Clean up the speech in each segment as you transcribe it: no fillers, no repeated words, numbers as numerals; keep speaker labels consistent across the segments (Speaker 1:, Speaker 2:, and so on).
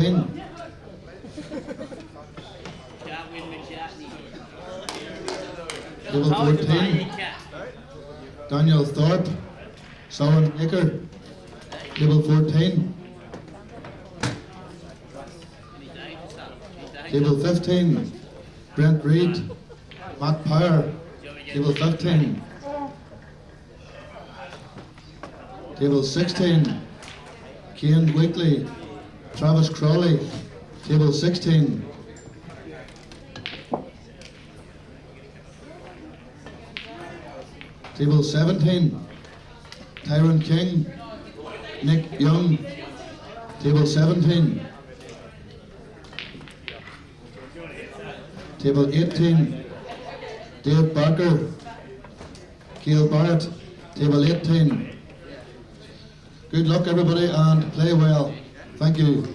Speaker 1: Table 14, Daniel Thorpe, Soren Icker. Table 14. Table 15, Brent Reed, Matt Power. Table 15. Table 16, Cian Weekly, Travis Crawley. Table 16. Table 17, Tyron King, Nick Young. Table 17. Table 18, Dave Barker, Keil Barrett. Table 18. Good luck everybody and play well. Thank you.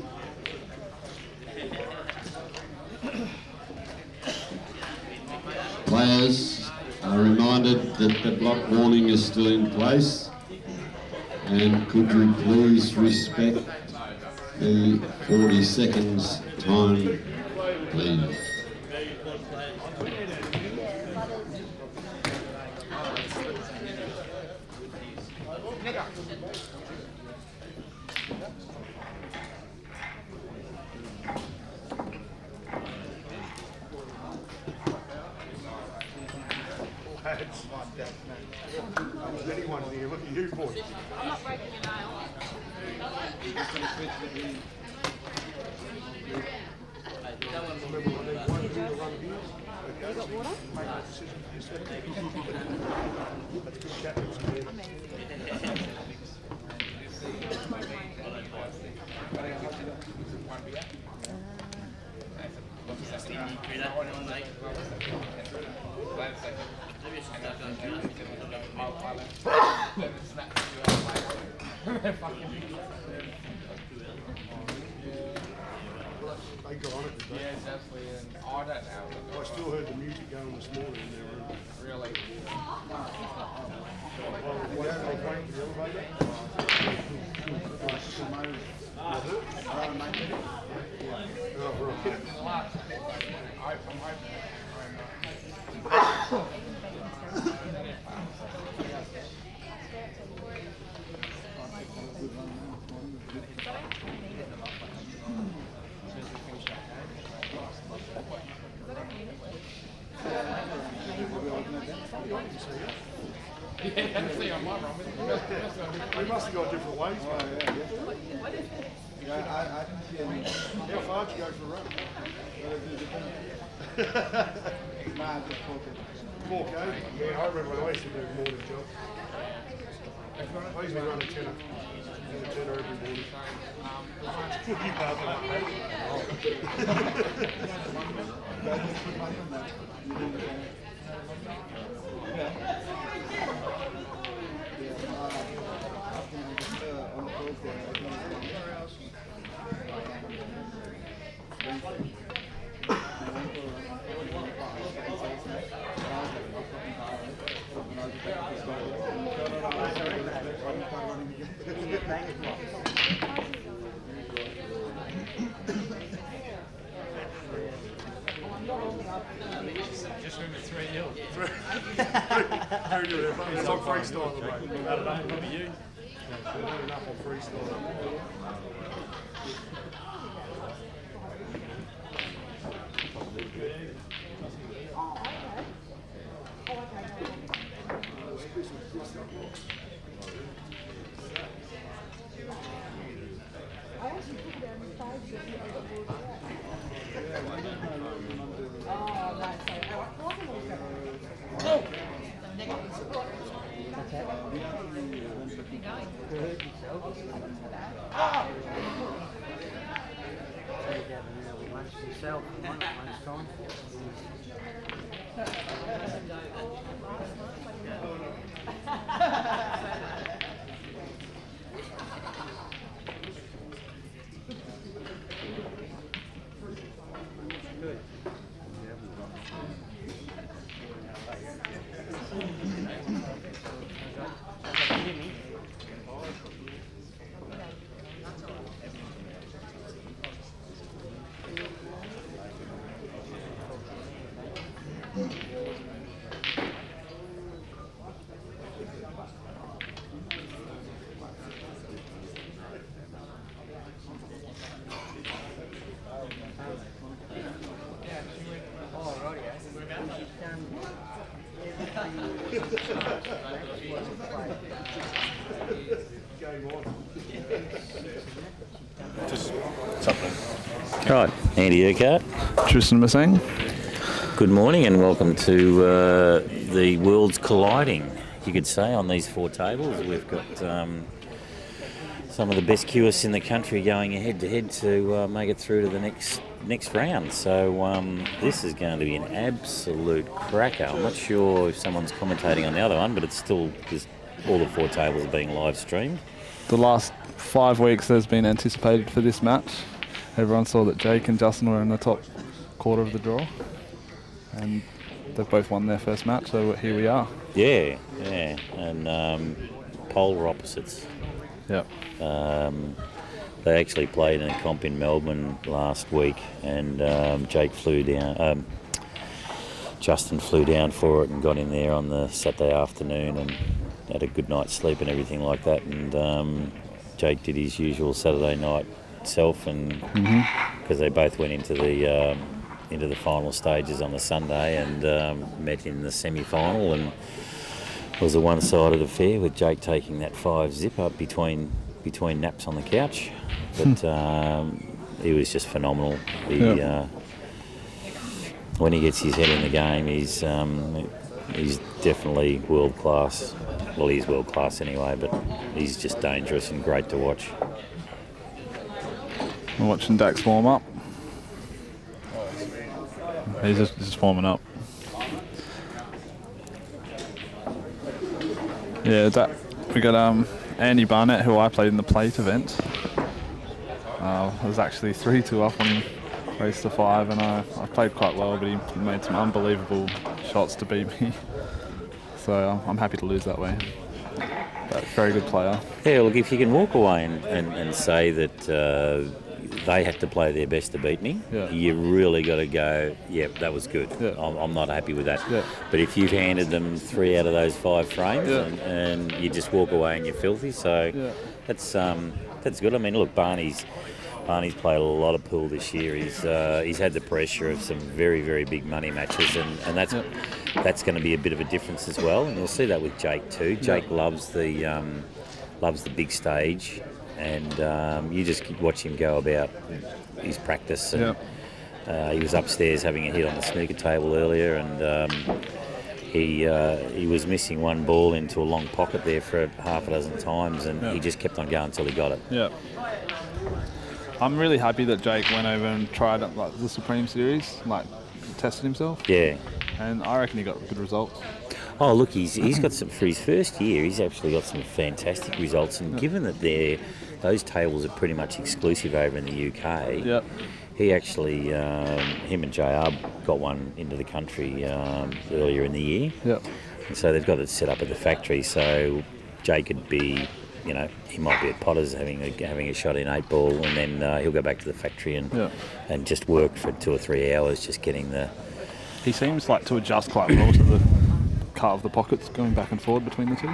Speaker 2: Players are reminded that the block warning is still in place, and could you please respect the 40 seconds time, please.
Speaker 3: Anyone here, look at you, boy.
Speaker 4: I'm not breaking your nail. You got water?
Speaker 3: Make that decision for yourself. That's good chat. They got on it today.
Speaker 5: Yeah, definitely. And I don't know.
Speaker 3: I still heard the music going this morning in their room.
Speaker 5: Really?
Speaker 3: Well, I was waiting for the elevator. Oh, We must have got different ways. How far did you go for a run? 4K? Yeah, I remember when I used to do morning jobs. I used to run a 10er. Every morning. You laugh at
Speaker 5: Just remember 3-0.
Speaker 3: It's on freestyle, mate.
Speaker 5: I don't know, probably you.
Speaker 3: Not enough on freestyle.
Speaker 6: Right, Andy Urquhart.
Speaker 7: Tristan Massang.
Speaker 6: Good morning and welcome to the worlds colliding, you could say, on these 4 tables. We've got some of the best cueists in the country going head to head to make it through to the next round. So this is going to be an absolute cracker. I'm not sure if someone's commentating on the other one, but it's still just all the 4 tables are being live streamed.
Speaker 7: The last 5 weeks there's been anticipated for this match. Everyone saw that Jake and Justin were in the top quarter of the draw, and they've both won their first match, so here we are.
Speaker 6: Yeah, and polar opposites.
Speaker 7: Yep.
Speaker 6: They actually played in a comp in Melbourne last week, and Jake flew down. Justin flew down for it and got in there on the Saturday afternoon and had a good night's sleep and everything like that. And Jake did his usual Saturday night self, and because they both went into the final stages on the Sunday and met in the semi-final, and it was a one-sided affair with Jake taking that 5-zip up between naps on the couch. But he was just phenomenal. When he gets his head in the game, he's definitely world class. Well, he's world class anyway, but he's just dangerous and great to watch.
Speaker 7: I'm watching Dax warm up. He's just warming up. Yeah, we got Andy Barnett, who I played in the plate event. I was actually 3-2 up on race to 5, and I played quite well, but he made some unbelievable shots to beat me. So I'm happy to lose that way. But very good player.
Speaker 6: Yeah, look, if you can walk away and say that they had to play their best to beat me, you really got to go, yeah, that was good.
Speaker 7: Yeah.
Speaker 6: I'm not happy with that.
Speaker 7: Yeah.
Speaker 6: But if you've handed them 3 out of those 5 frames and you just walk away and you're filthy, so that's good. I mean, look, Barney's played a lot of pool this year. He's had the pressure of some very, very big money matches, and that's going to be a bit of a difference as well. And you'll see that with Jake too. Jake loves the big stage, and you just watch him go about his practice. And, he was upstairs having a hit on the snooker table earlier, and he was missing one ball into a long pocket there for half a dozen times, and he just kept on going until he got it.
Speaker 7: Yeah. I'm really happy that Jake went over and tried like the Supreme Series, like tested himself.
Speaker 6: Yeah.
Speaker 7: And I reckon he got good results.
Speaker 6: Oh, look, he's got some, for his first year, he's actually got some fantastic results, and given that those tables are pretty much exclusive over in the UK, he actually, him and JR got one into the country earlier in the year.
Speaker 7: Yep.
Speaker 6: And so they've got it set up at the factory, so Jake could be, he might be at Potter's having a shot in 8 ball, and then he'll go back to the factory and just work for 2 or 3 hours, just getting the...
Speaker 7: He seems like to adjust quite well to the cut of the pockets going back and forward between the two.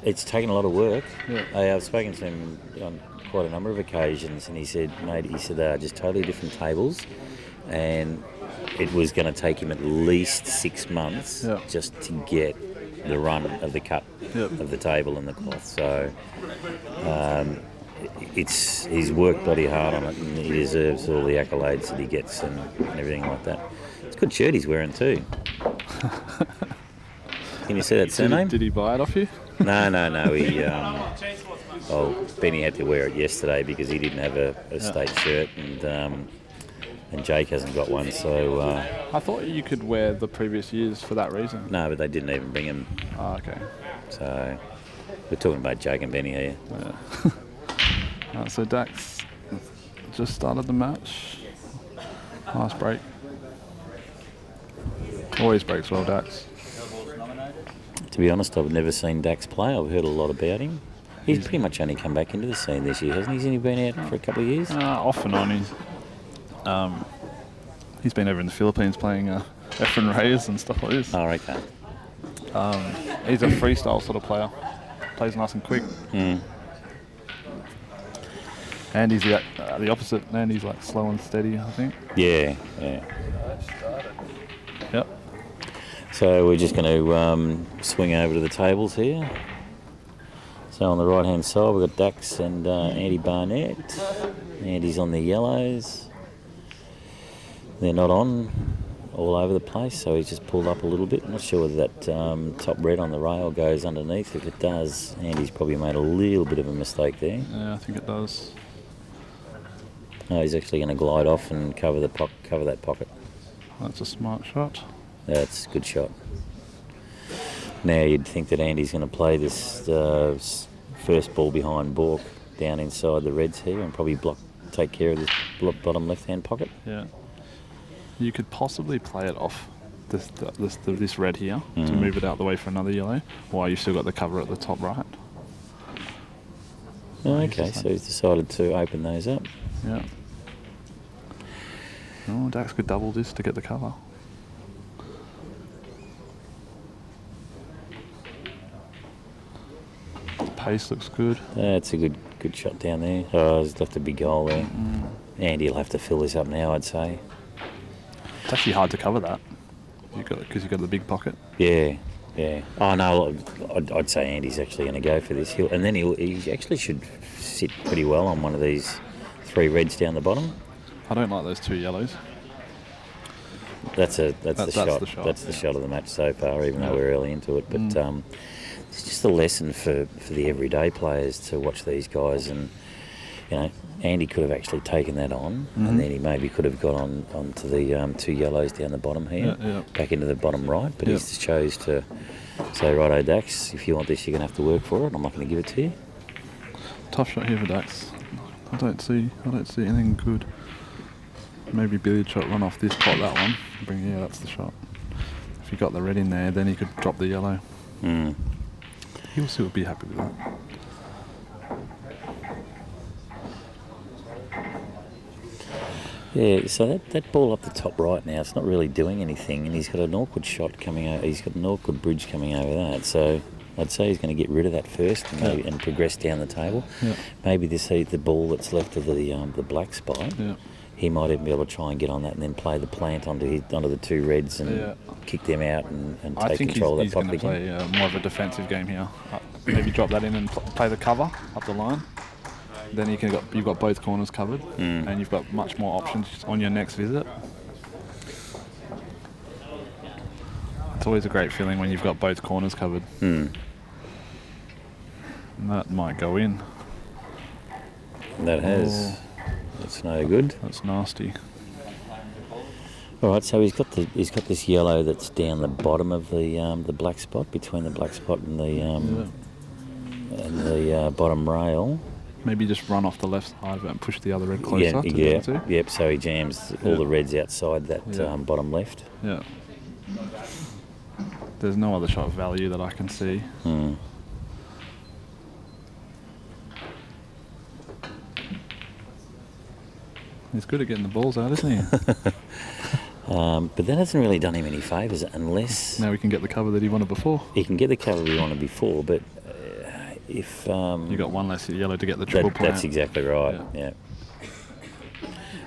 Speaker 6: It's taken a lot of work.
Speaker 7: Yeah.
Speaker 6: I've spoken to him on quite a number of occasions, and he said, mate, they're just totally different tables, and it was going to take him at least 6 months just to get the run of the cut of the table and the cloth. So he's worked bloody hard on it, and he deserves all the accolades that he gets and everything like that. It's a good shirt he's wearing too. Can you see that surname?
Speaker 7: Did he buy it off you?
Speaker 6: No. Benny had to wear it yesterday because he didn't have a state shirt, and Jake hasn't got one, so...
Speaker 7: I thought you could wear the previous years for that reason.
Speaker 6: No, but they didn't even bring him.
Speaker 7: Oh, okay.
Speaker 6: So, we're talking about Jake and Benny here.
Speaker 7: Yeah. So Dax just started the match. Nice break. Always breaks well, Dax.
Speaker 6: To be honest, I've never seen Dax play. I've heard a lot about him. He's pretty much only come back into the scene this year, hasn't he? He's only been out for a couple of years?
Speaker 7: Off and on. He's been over in the Philippines playing Efren Reyes and stuff like this.
Speaker 6: Oh, okay.
Speaker 7: He's a freestyle sort of player. Plays nice and quick. Andy's the opposite. Andy's like slow and steady, I think.
Speaker 6: Yeah.
Speaker 7: Yep.
Speaker 6: So we're just going to swing over to the tables here. So on the right hand side we've got Dax and Andy Barnett. Andy's on the yellows. They're not on all over the place, so he's just pulled up a little bit. I'm not sure whether that top red on the rail goes underneath. If it does, Andy's probably made a little bit of a mistake there.
Speaker 7: Yeah, I think it does.
Speaker 6: No, he's actually going to glide off and cover that pocket.
Speaker 7: That's a smart shot.
Speaker 6: That's a good shot. Now you'd think that Andy's going to play this first ball behind Bork down inside the reds here and probably take care of this bottom left-hand pocket.
Speaker 7: Yeah. You could possibly play it off this red here to move it out the way for another yellow, while you've still got the cover at the top right.
Speaker 6: Oh, okay, so he's decided to open those up.
Speaker 7: Yeah. Oh, Dax could double this to get the cover. The pace looks good.
Speaker 6: That's a good shot down there. Oh, he's left a big hole there. Andy will have to fill this up now, I'd say.
Speaker 7: It's actually hard to cover that because you've got the big pocket.
Speaker 6: Yeah. Oh no, I'd say Andy's actually going to go for this. He actually should sit pretty well on one of these 3 reds down the bottom.
Speaker 7: I don't like those 2 yellows.
Speaker 6: That's the shot.
Speaker 7: The shot.
Speaker 6: That's the shot of the match so far, even though we're early into it. But it's just a lesson for the everyday players to watch these guys. And you know, Andy could have actually taken that on, and then he maybe could have got onto the 2 yellows down the bottom here, back into the bottom right. But he chose to say, righto, Dax, if you want this, you're going to have to work for it. I'm not going to give it to you.
Speaker 7: Tough shot here for Dax. I don't see anything good. Maybe billiard shot run off this pot, that one. That's the shot. If he got the red in there, then he could drop the yellow. He'll still be happy with that.
Speaker 6: Yeah, so that ball up the top right now, it's not really doing anything, and he's got an awkward shot coming out. He's got an awkward bridge coming over that. So I'd say he's going to get rid of that first and progress down the table.
Speaker 7: Yeah.
Speaker 6: Maybe the ball that's left of the black spot.
Speaker 7: Yeah.
Speaker 6: He might even be able to try and get on that and then play the plant onto the 2 reds and kick them out and take control of that pocket again.
Speaker 7: I think he's going to play more of a defensive game here. Maybe drop that in and play the cover up the line. Then you've got both corners covered, and you've got much more options on your next visit. It's always a great feeling when you've got both corners covered. And that might go in.
Speaker 6: That has. That's no good.
Speaker 7: That's nasty.
Speaker 6: All right, so he's got this yellow that's down the bottom of the black spot, between the black spot and the bottom rail.
Speaker 7: Maybe just run off the left side and push the other red closer.
Speaker 6: Yep. So he jams all the reds outside that bottom left.
Speaker 7: Yeah. There's no other shot value that I can see. He's good at getting the balls out, isn't he?
Speaker 6: But that hasn't really done him any favours unless...
Speaker 7: Now we can get the cover that he wanted before.
Speaker 6: He can get the cover he wanted before, but if...
Speaker 7: you got one less yellow to get the triple plant.
Speaker 6: That's exactly right, yeah.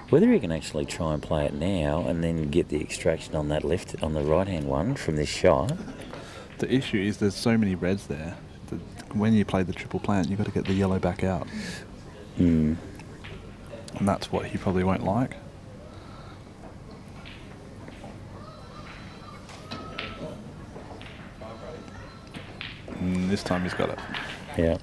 Speaker 6: Whether he can actually try and play it now and then get the extraction on that on the right-hand one from this shot...
Speaker 7: The issue is there's so many reds there that when you play the triple plant, you've got to get the yellow back out. And that's what he probably won't like. And this time he's got it.
Speaker 6: Yeah.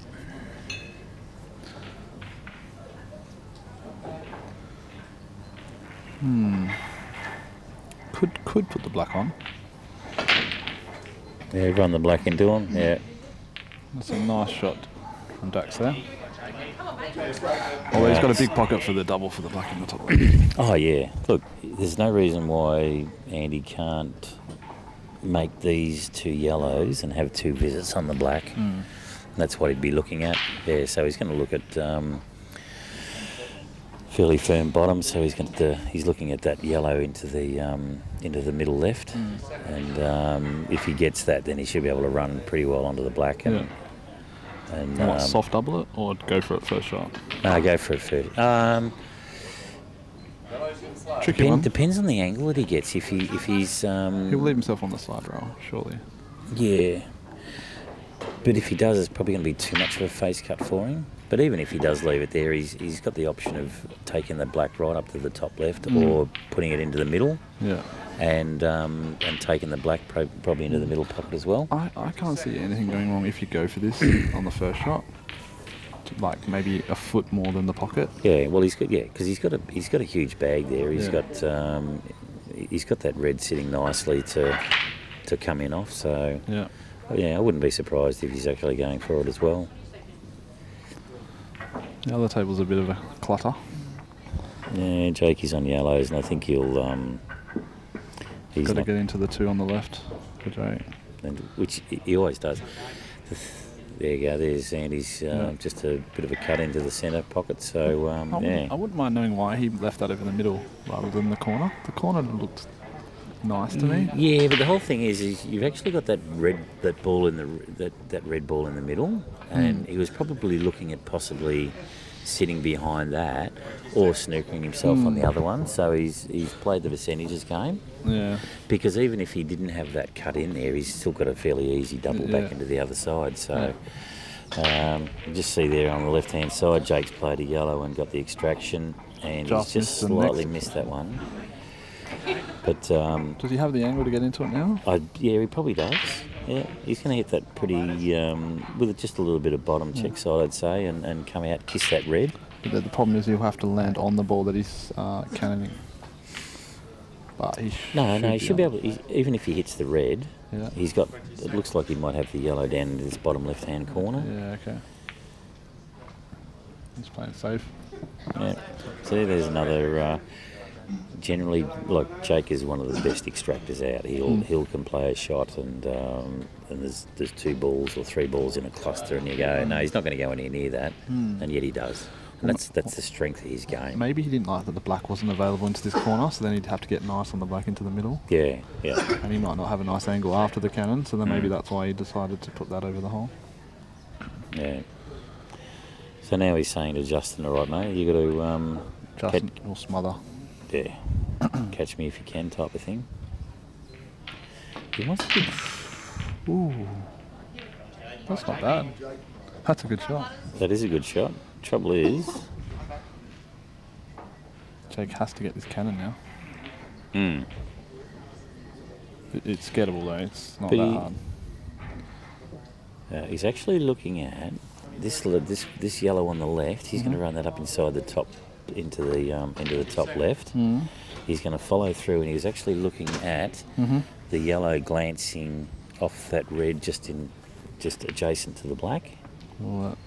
Speaker 7: Could put the black on.
Speaker 6: Yeah, run the black into him, yeah.
Speaker 7: That's a nice shot from Dax there. Although he's got a big pocket for the double for the black in the top right.
Speaker 6: Oh, yeah. Look, there's no reason why Andy can't make these 2 yellows and have 2 visits on the black. That's what he'd be looking at. Yeah, so he's going to look at fairly firm bottom, so he's looking at that yellow into the middle left, and if he gets that, then he should be able to run pretty well onto the black. And
Speaker 7: soft double it or go for it first shot?
Speaker 6: No, go for it first.
Speaker 7: Tricky one.
Speaker 6: Depends on the angle that he gets. If he's
Speaker 7: he'll leave himself on the side rail, surely.
Speaker 6: Yeah. But if he does, it's probably going to be too much of a face cut for him. But even if he does leave it there, he's got the option of taking the black right up to the top left or putting it into the middle.
Speaker 7: Yeah.
Speaker 6: And taking the black probably into the middle pocket as well.
Speaker 7: I can't see anything going wrong if you go for this on the first shot. Like maybe a foot more than the pocket.
Speaker 6: Yeah, well because he's got a huge bag there. He's got that red sitting nicely to come in off. So I wouldn't be surprised if he's actually going for it as well.
Speaker 7: The other table's a bit of a clutter.
Speaker 6: Yeah, Jake is on yellows, and I think he'll. He's
Speaker 7: got to get into the 2 on the left for Jake.
Speaker 6: Which he always does. There you go. There's Andy's just a bit of a cut into the centre pocket. So
Speaker 7: I wouldn't mind knowing why he left that over the middle rather than the corner. The corner looked nice to me.
Speaker 6: Yeah, but the whole thing is you've actually got that red ball in the middle, and he was probably looking at possibly sitting behind that or snookering himself on the other one. So he's played the percentages game.
Speaker 7: Yeah.
Speaker 6: Because even if he didn't have that cut in there, he's still got a fairly easy double back into the other side. So you just see there on the left-hand side, Jake's played a yellow and got the extraction, and he's just slightly missed that one. But
Speaker 7: does he have the angle to get into it now?
Speaker 6: Yeah, he probably does. Yeah, he's going to hit that pretty with just a little bit of bottom check side, I'd say, and come out, kiss that red.
Speaker 7: But the problem is he'll have to land on the ball that he's cannoning. But he
Speaker 6: should be able to, even if he hits the red, he's got, it looks like he might have the yellow down into this bottom left-hand corner.
Speaker 7: Yeah, okay. He's playing safe.
Speaker 6: Yeah. So there's another, generally, like Jake is one of the best extractors out. He'll can play a shot and there's 2 balls or 3 balls in a cluster and you go, no, he's not going to go anywhere near that. And yet he does. And that's the strength of his game.
Speaker 7: Maybe he didn't like that the black wasn't available into this corner, so then he'd have to get nice on the black into the middle.
Speaker 6: Yeah.
Speaker 7: And he might not have a nice angle after the cannon, so then maybe that's why he decided to put that over the hole.
Speaker 6: Yeah. So now he's saying to Justin, all right, mate, you got to...
Speaker 7: Justin or smother.
Speaker 6: Yeah. Catch me if you can type of thing. He wants to...
Speaker 7: Ooh. That's not bad. That's a good shot.
Speaker 6: That is a good shot. Trouble is...
Speaker 7: Jake has to get this cannon now.
Speaker 6: Hmm.
Speaker 7: It's gettable though, it's not that hard.
Speaker 6: He's actually looking at this yellow on the left. He's going to run that up inside the top, into the top left. He's going to follow through, and he's actually looking at the yellow glancing off that red just adjacent to the black.
Speaker 7: Well,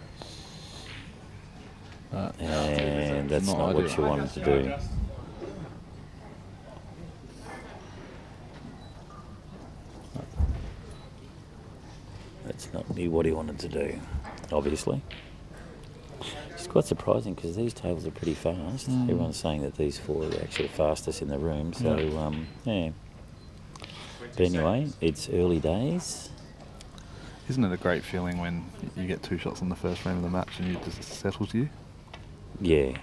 Speaker 6: and that's not what you wanted to do. That's not what he wanted to do, obviously. It's quite surprising because these tables are pretty fast. Everyone's saying that these 4 are actually the fastest in the room, so yeah. But anyway, it's early days.
Speaker 7: Isn't it a great feeling when you get 2 shots on the first frame of the match and it just settles you?
Speaker 6: Yeah.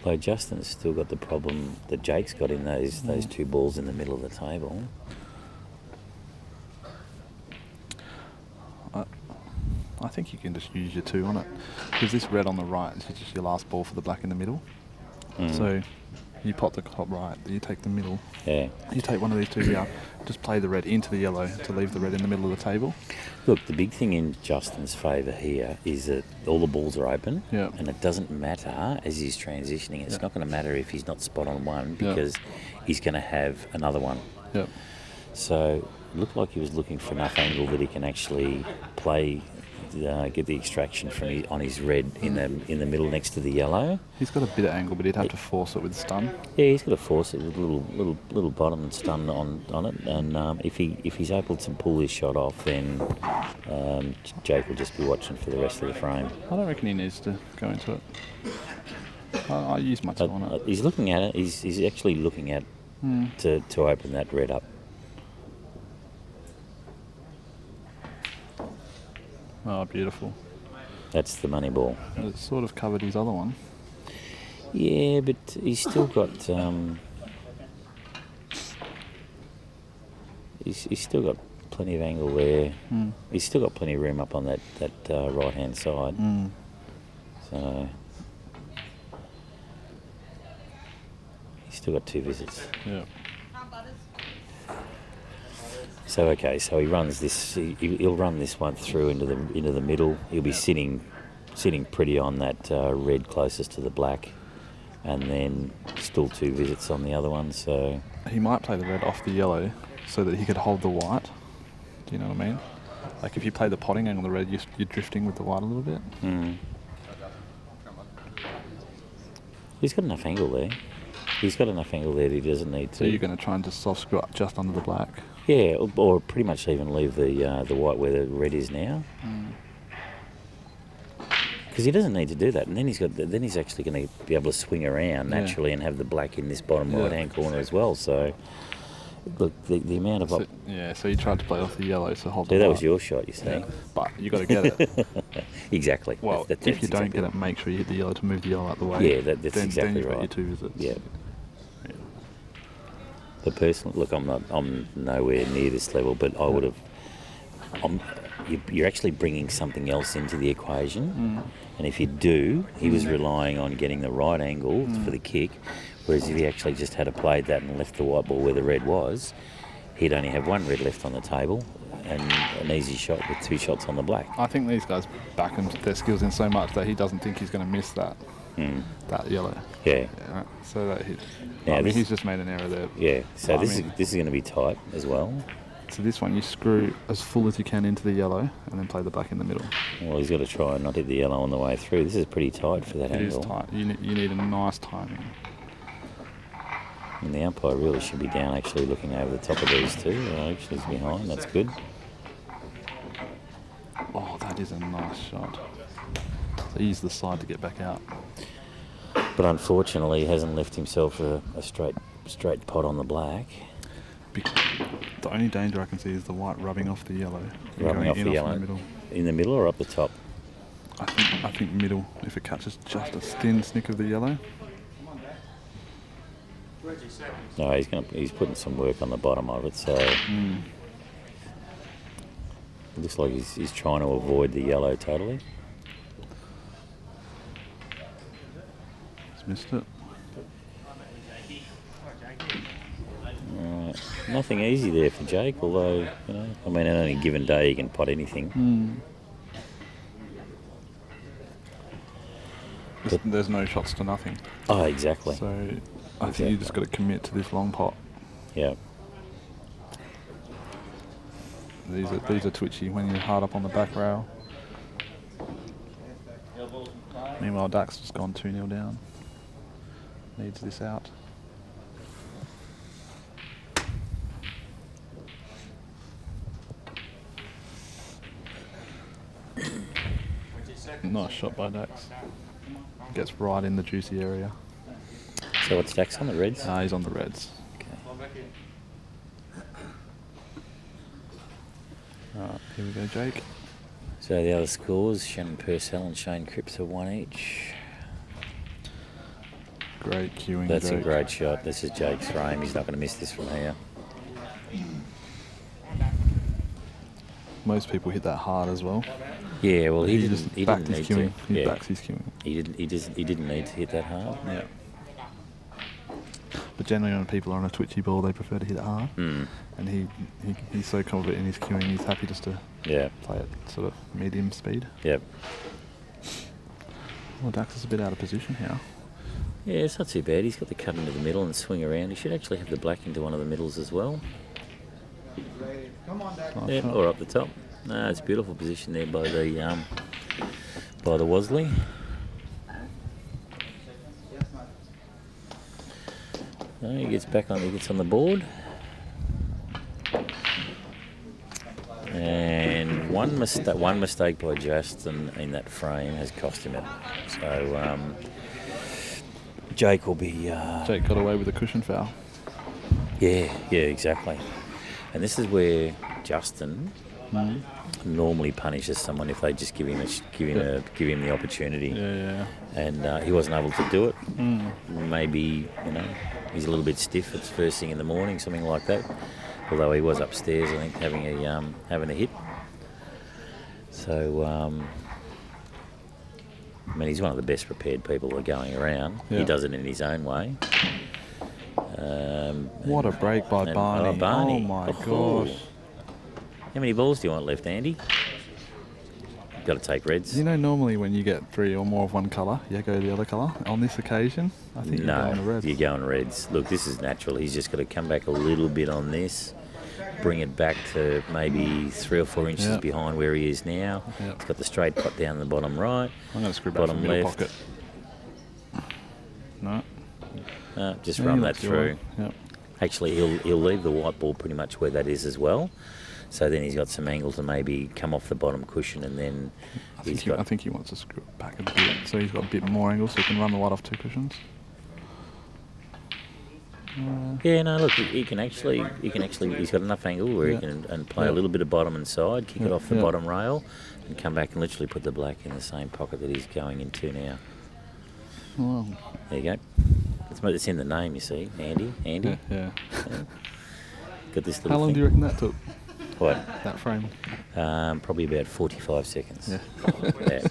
Speaker 6: Though Justin's still got the problem that Jake's got in those 2 balls in the middle of the table.
Speaker 7: I think you can just use your 2 on it. Because this red on the right is just your last ball for the black in the middle. So you pop the top right, you take the middle.
Speaker 6: Yeah.
Speaker 7: You take one of these 2 here, just play the red into the yellow to leave the red in the middle of the table.
Speaker 6: Look, the big thing in Justin's favour here is that all the balls are open, and it doesn't matter as he's transitioning. It's not going to matter if he's not spot on one because he's going to have another one.
Speaker 7: Yep.
Speaker 6: So it looked like he was looking for enough angle that he can actually play, get the extraction on his red in the middle next to the yellow.
Speaker 7: He's got a bit of angle, but he'd have to force it with stun.
Speaker 6: Yeah, he's got to force it with little bottom and stun on it, and if he's able to pull this shot off, then Jake will just be watching for the rest of the frame.
Speaker 7: I don't reckon he needs to go into it. I use my 2 on it.
Speaker 6: He's looking at it. He's actually looking at to open that red up.
Speaker 7: Oh, beautiful.
Speaker 6: That's the money ball.
Speaker 7: It's sort of covered his other one.
Speaker 6: Yeah, but he's still got he's still got plenty of angle there. He's still got plenty of room up on that right-hand side. So he's still got 2 visits.
Speaker 7: Yeah.
Speaker 6: So okay, so he runs this. He'll run this one through into the middle. He'll be sitting pretty on that red closest to the black, and then still 2 visits on the other one. So
Speaker 7: He might play the red off the yellow so that he could hold the white. Do you know what I mean? Like if you play the potting angle on the red, you're drifting with the white a little bit.
Speaker 6: He's got enough angle there. He's got enough angle there that he doesn't need to.
Speaker 7: So you're going to try and just soft screw up just under the black.
Speaker 6: Yeah, or pretty much even leave the white where the red is now. Because he doesn't need to do that, and then he's actually going to be able to swing around naturally and have the black in this bottom right-hand corner as well. So, look, the amount of
Speaker 7: so you tried to play off the yellow to hold the
Speaker 6: that
Speaker 7: white.
Speaker 6: was your shot, you see.
Speaker 7: Yeah. But you got to get it.
Speaker 6: Exactly.
Speaker 7: Well,
Speaker 6: that's
Speaker 7: if you don't
Speaker 6: exactly
Speaker 7: get it, make sure you hit the yellow to move the yellow out the way.
Speaker 6: Yeah, that's
Speaker 7: then
Speaker 6: exactly
Speaker 7: you've got
Speaker 6: right.
Speaker 7: your 2 visits.
Speaker 6: Yeah. But personally, look, I'm nowhere near this level, but I would have. You're actually bringing something else into the equation, and if you do, he was relying on getting the right angle for the kick, whereas if he actually just had played that and left the white ball where the red was, he'd only have 1 red left on the table and an easy shot with 2 shots on the black.
Speaker 7: I think these guys back their skills in so much that he doesn't think he's going to miss that yellow.
Speaker 6: Yeah.
Speaker 7: So that
Speaker 6: Now
Speaker 7: he's just made an error there.
Speaker 6: Yeah. So this is going to be tight as well.
Speaker 7: So this one, you screw as full as you can into the yellow and then play the black in the middle.
Speaker 6: Well, he's got to try and not hit the yellow on the way through. This is pretty tight for that angle.
Speaker 7: It is tight. You need a nice timing.
Speaker 6: And the umpire really should be down actually looking over the top of these two. Actually he's behind, that's good.
Speaker 7: Oh, that is a nice shot. So use the side to get back out.
Speaker 6: But unfortunately he hasn't left himself a straight pot on the black.
Speaker 7: The only danger I can see is the white rubbing off the yellow.
Speaker 6: Rubbing off the yellow.
Speaker 7: In the middle.
Speaker 6: In the middle or up the top?
Speaker 7: I think middle, if it catches just a thin snick of the yellow.
Speaker 6: No, he's putting some work on the bottom of it, so it looks like he's trying to avoid the yellow totally.
Speaker 7: He's missed it.
Speaker 6: Nothing easy there for Jake, although, on any given day he can pot anything.
Speaker 7: There's no shots to nothing.
Speaker 6: Oh, exactly.
Speaker 7: So I think you just got to commit to this long pot.
Speaker 6: Yeah.
Speaker 7: These are twitchy when you're hard up on the back rail. Meanwhile, Dax has gone 2-0 down. Needs this out. Nice shot by Dax. Gets right in the juicy area.
Speaker 6: So what's Dax on the reds?
Speaker 7: He's on the reds.
Speaker 6: Okay.
Speaker 7: Alright, here we go, Jake.
Speaker 6: So the other scores, Shannon Purcell and Shane Cripps are 1 each.
Speaker 7: Great cueing,
Speaker 6: That's
Speaker 7: Jake.
Speaker 6: a great shot. This is Jake's frame. He's not going to miss this from here.
Speaker 7: Most people hit that hard as well.
Speaker 6: Yeah, well, he
Speaker 7: just
Speaker 6: didn't
Speaker 7: backed
Speaker 6: need
Speaker 7: his
Speaker 6: to.
Speaker 7: cueing. He
Speaker 6: Yeah.
Speaker 7: backs his cueing.
Speaker 6: He didn't need to hit that hard.
Speaker 7: Yeah. But generally when people are on a twitchy ball, they prefer to hit it hard. And he's so confident in his cueing, he's happy just to play it sort of medium speed.
Speaker 6: Yep.
Speaker 7: Well, Dax is a bit out of position here.
Speaker 6: Yeah, it's not too bad. He's got the cut into the middle and swing around. He should actually have the black into one of the middles as well.
Speaker 7: Nice shot.
Speaker 6: Or up the top. No, it's a beautiful position there by the Wasley. No, he gets back on. He gets on the board. And one mistake by Justin in that frame has cost him it. So Jake will be.
Speaker 7: Jake got away with a cushion foul.
Speaker 6: Yeah, exactly. And this is where Justin normally punishes someone if they just give him the opportunity.
Speaker 7: Yeah.
Speaker 6: And he wasn't able to do it. Maybe he's a little bit stiff. It's first thing in the morning, something like that. although he was upstairs, I think, having a hit. So, I mean, he's one of the best prepared people that are going around.
Speaker 7: Yeah.
Speaker 6: He does it in his own way.
Speaker 7: What a break by Barney.
Speaker 6: Oh, Barney.
Speaker 7: Oh my
Speaker 6: Oh.
Speaker 7: gosh.
Speaker 6: How many balls do you want left, Andy? Got to take reds.
Speaker 7: You know, normally when you get 3 or more of one colour, you go the other colour. On this occasion, I think you're going to red.
Speaker 6: you're going reds. Look, this is natural. He's just got to come back a little bit on this, bring it back to maybe 3 or 4 inches
Speaker 7: Yeah.
Speaker 6: behind where he is now.
Speaker 7: Yeah.
Speaker 6: He's got the straight pot down the bottom right.
Speaker 7: I'm going to screw back
Speaker 6: bottom
Speaker 7: from middle
Speaker 6: left.
Speaker 7: pocket. No.
Speaker 6: Just
Speaker 7: Yeah,
Speaker 6: run
Speaker 7: he
Speaker 6: that
Speaker 7: looks the
Speaker 6: through.
Speaker 7: one. Yep.
Speaker 6: Actually, he'll leave the white ball pretty much where that is as well. So then he's got some angle to maybe come off the bottom cushion, and then
Speaker 7: I
Speaker 6: he's got.
Speaker 7: think he wants to screw it back a bit, so he's got a bit more angle, so he can run the white off 2 cushions.
Speaker 6: Yeah, no, look, he can actually, he's got enough angle where he
Speaker 7: Yeah.
Speaker 6: can and play
Speaker 7: Yeah.
Speaker 6: a little bit of bottom and side, kick it
Speaker 7: Yeah,
Speaker 6: off the
Speaker 7: yeah.
Speaker 6: bottom rail, and come back and literally put the black in the same pocket that he's going into now.
Speaker 7: Well,
Speaker 6: There you go. It's in the name, you see, Andy.
Speaker 7: yeah.
Speaker 6: Got this little
Speaker 7: How long
Speaker 6: thing.
Speaker 7: do you reckon that took,
Speaker 6: What?
Speaker 7: that frame?
Speaker 6: Probably about 45 seconds.
Speaker 7: Yeah.
Speaker 6: Yeah.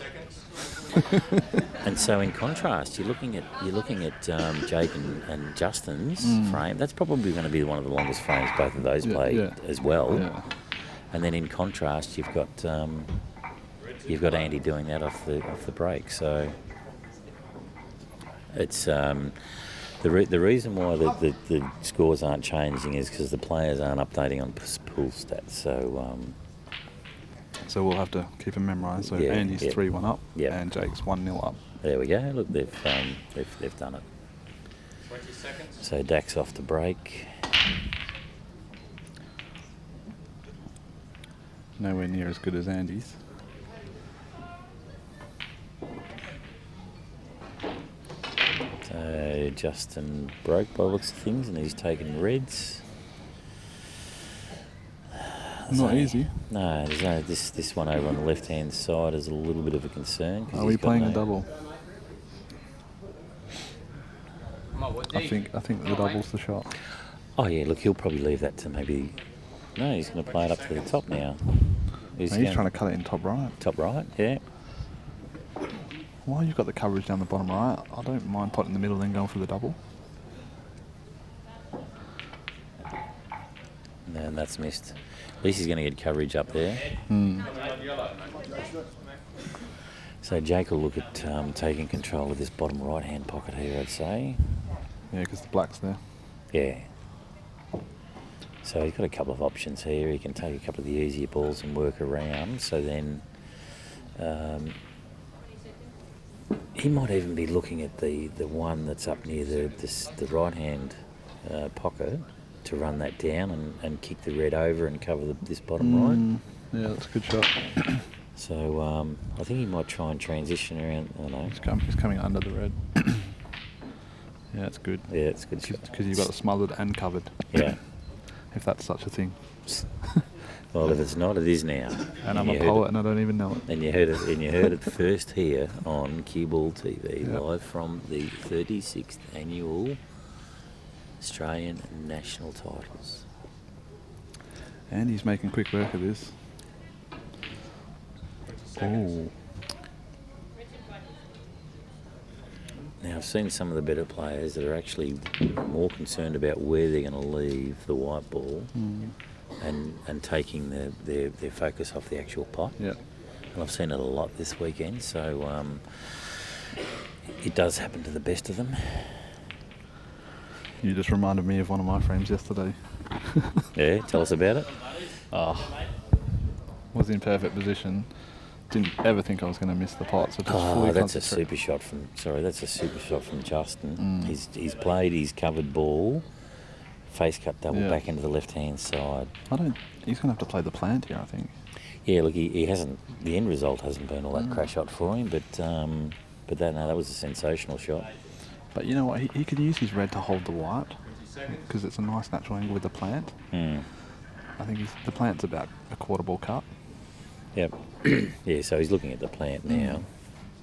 Speaker 6: And so, in contrast, you're looking at Jake and Justin's frame. That's probably going to be one of the longest frames both of those
Speaker 7: Yeah,
Speaker 6: play
Speaker 7: yeah.
Speaker 6: as well.
Speaker 7: Yeah.
Speaker 6: And then in contrast, you've got Andy doing that off the break. So it's the reason why the scores aren't changing is because the players aren't updating on pool stats.
Speaker 7: So we'll have to keep him memorised. So
Speaker 6: Yeah,
Speaker 7: Andy's
Speaker 6: yeah.
Speaker 7: 3-1 up,
Speaker 6: Yeah.
Speaker 7: and Jake's 1-0 up.
Speaker 6: There we go. Look, they've done it.
Speaker 5: 20 seconds.
Speaker 6: So Dax off the break.
Speaker 7: Nowhere near as good as Andy's.
Speaker 6: So Justin broke by the looks of things, and he's taken reds.
Speaker 7: Not easy.
Speaker 6: No, there's no this one over on the left hand side is a little bit of a concern. 'cause
Speaker 7: Are we
Speaker 6: he's got
Speaker 7: playing
Speaker 6: no-
Speaker 7: a double?
Speaker 5: Come on, what
Speaker 7: I think the double's the shot.
Speaker 6: Oh yeah, look, he'll probably leave that to maybe. No, he's going to play it up to the top now.
Speaker 7: He's
Speaker 6: going
Speaker 7: trying to cut it in top right.
Speaker 6: top right, yeah.
Speaker 7: While you've got the coverage down the bottom right, I don't mind potting in the middle and then going for the double.
Speaker 6: And that's missed. At least he's going to get coverage up there. So Jake will look at taking control of this bottom right-hand pocket here, I'd say.
Speaker 7: Yeah, because the black's there.
Speaker 6: Yeah. So he's got a couple of options here. He can take a couple of the easier balls and work around. So then he might even be looking at the one that's up near the right-hand pocket to run that down and kick the red over and cover this bottom right.
Speaker 7: Yeah, that's a good shot.
Speaker 6: So I think he might try and transition around. I don't know.
Speaker 7: He's coming under the red. Yeah, it's good.
Speaker 6: Yeah, it's a good shot.
Speaker 7: Because you've got it smothered and covered.
Speaker 6: Yeah.
Speaker 7: If that's such a thing.
Speaker 6: Well, if it's not, it is now.
Speaker 7: And I'm
Speaker 6: you
Speaker 7: a
Speaker 6: heard
Speaker 7: poet
Speaker 6: it-
Speaker 7: and I don't even know it.
Speaker 6: And you heard it first here on CueballTV,
Speaker 7: Yep.
Speaker 6: live from the 36th annual Australian National Titles.
Speaker 7: And he's making quick work of this. Oh,
Speaker 6: Now, I've seen some of the better players that are actually more concerned about where they're going to leave the white ball and taking their focus off the actual pot.
Speaker 7: yeah.
Speaker 6: And I've seen it a lot this weekend, so it does happen to the best of them.
Speaker 7: You just reminded me of one of my frames yesterday.
Speaker 6: Yeah, tell us about it.
Speaker 7: Was in perfect position. Didn't ever think I was going to miss the pot. So just fully
Speaker 6: That's a
Speaker 7: concentrate.
Speaker 6: super shot from Justin. He's played his covered ball, face cut double
Speaker 7: Yeah.
Speaker 6: back into the left hand side.
Speaker 7: He's going to have to play the plant here, I think.
Speaker 6: Yeah, look, he hasn't. The end result hasn't been all that crash shot for him, but that was a sensational shot.
Speaker 7: But you know what? He could use his red to hold the white because it's a nice natural angle with the plant. I think the plant's about a quarter ball cut.
Speaker 6: Yep. Yeah, so he's looking at the plant now.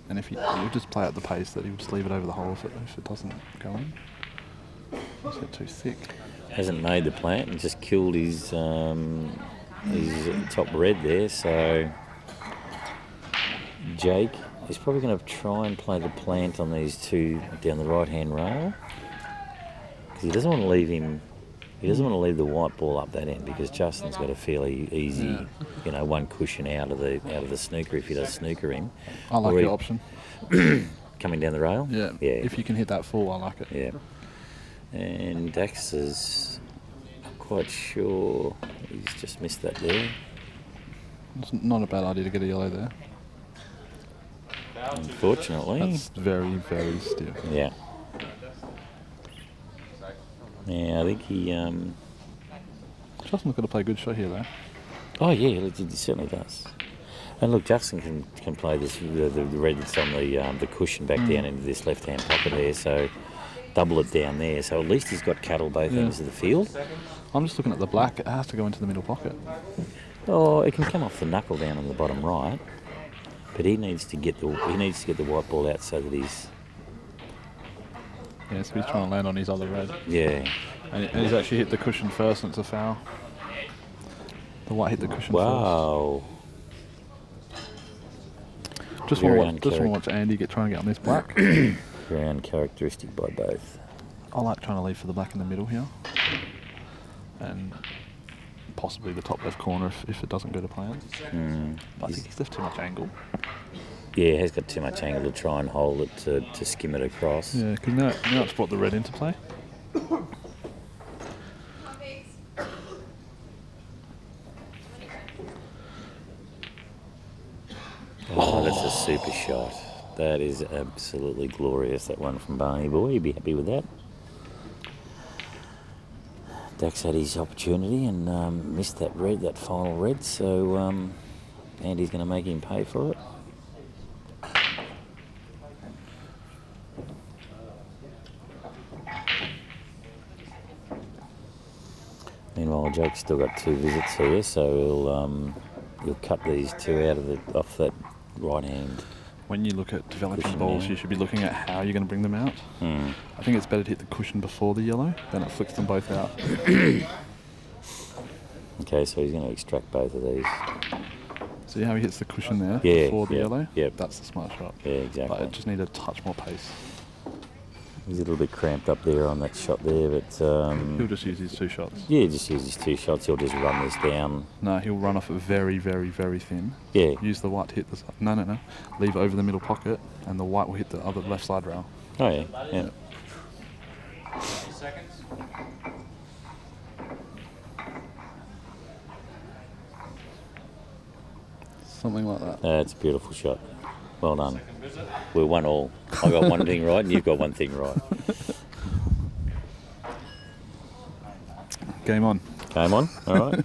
Speaker 7: And if he would just play at the pace that he would just leave it over the hole if it doesn't go in. Is it too thick?
Speaker 6: hasn't made the plant and just killed his top red there. So Jake is probably going to try and play the plant on these two down the right-hand rail because he doesn't want to leave him. He doesn't want to leave the white ball up that end because Justin's got a fairly easy, one cushion out of the snooker if he does snooker him.
Speaker 7: I like your option.
Speaker 6: Coming down the rail?
Speaker 7: Yeah. If you can hit that full, I like it.
Speaker 6: Yeah. And Dax is quite sure he's just missed that there.
Speaker 7: It's not a bad idea to get a yellow there.
Speaker 6: Unfortunately.
Speaker 7: That's very, very stiff.
Speaker 6: Yeah. Yeah, I think he...
Speaker 7: Justin's got to play a good shot here, though.
Speaker 6: Oh, yeah, he certainly does. And look, Justin can play this the red that's on the cushion back down into this left-hand pocket there, so double it down there. So at least he's got cattle both ends of the field.
Speaker 7: I'm just looking at the black. It has to go into the middle pocket.
Speaker 6: Oh, it can come off the knuckle down on the bottom right, but he needs to get the white ball out so that he's...
Speaker 7: Yeah, so he's trying to land on his other red.
Speaker 6: Yeah.
Speaker 7: And he's actually hit the cushion first and it's a foul. The white hit the cushion
Speaker 6: Wow.
Speaker 7: first. Just want to watch Andy trying to get on this black.
Speaker 6: Very uncharacteristic by both.
Speaker 7: I like trying to leave for the black in the middle here. And possibly the top left corner if it doesn't go to plan. But I think he's left too much angle.
Speaker 6: Yeah, he's got too much angle to try and hold it to skim it across.
Speaker 7: Yeah, because now it's brought the red into play.
Speaker 6: Oh, that's a super shot. That is absolutely glorious, that one from Barney Boy. He'd be happy with that. Dax had his opportunity and missed that final red, so Andy's going to make him pay for it. Meanwhile, Jake's still got 2 visits here, so he'll cut these 2 out of off that right hand.
Speaker 7: When you look at developing balls, you should be looking at how you're going to bring them out. I think it's better to hit the cushion before the yellow, then it flicks them both out.
Speaker 6: Okay, so he's going to extract both of these.
Speaker 7: See how he hits the cushion there before the yellow?
Speaker 6: Yep.
Speaker 7: That's the smart shot.
Speaker 6: Yeah, exactly.
Speaker 7: But it just needs a touch more pace.
Speaker 6: He's a little bit cramped up there on that shot there, but...
Speaker 7: he'll just use his 2 shots.
Speaker 6: Yeah, just use his 2 shots. He'll just run this down.
Speaker 7: No, he'll run off it very, very, very thin.
Speaker 6: Yeah.
Speaker 7: Use the white to hit the... No. Leave it over the middle pocket, and the white will hit the other left side rail.
Speaker 6: Oh, yeah.
Speaker 5: 20 seconds.
Speaker 7: Something like that.
Speaker 6: That's a beautiful shot. Well done. We're 1-1. I got one thing right and you've got one thing right.
Speaker 7: Game on.
Speaker 6: Game on, all right.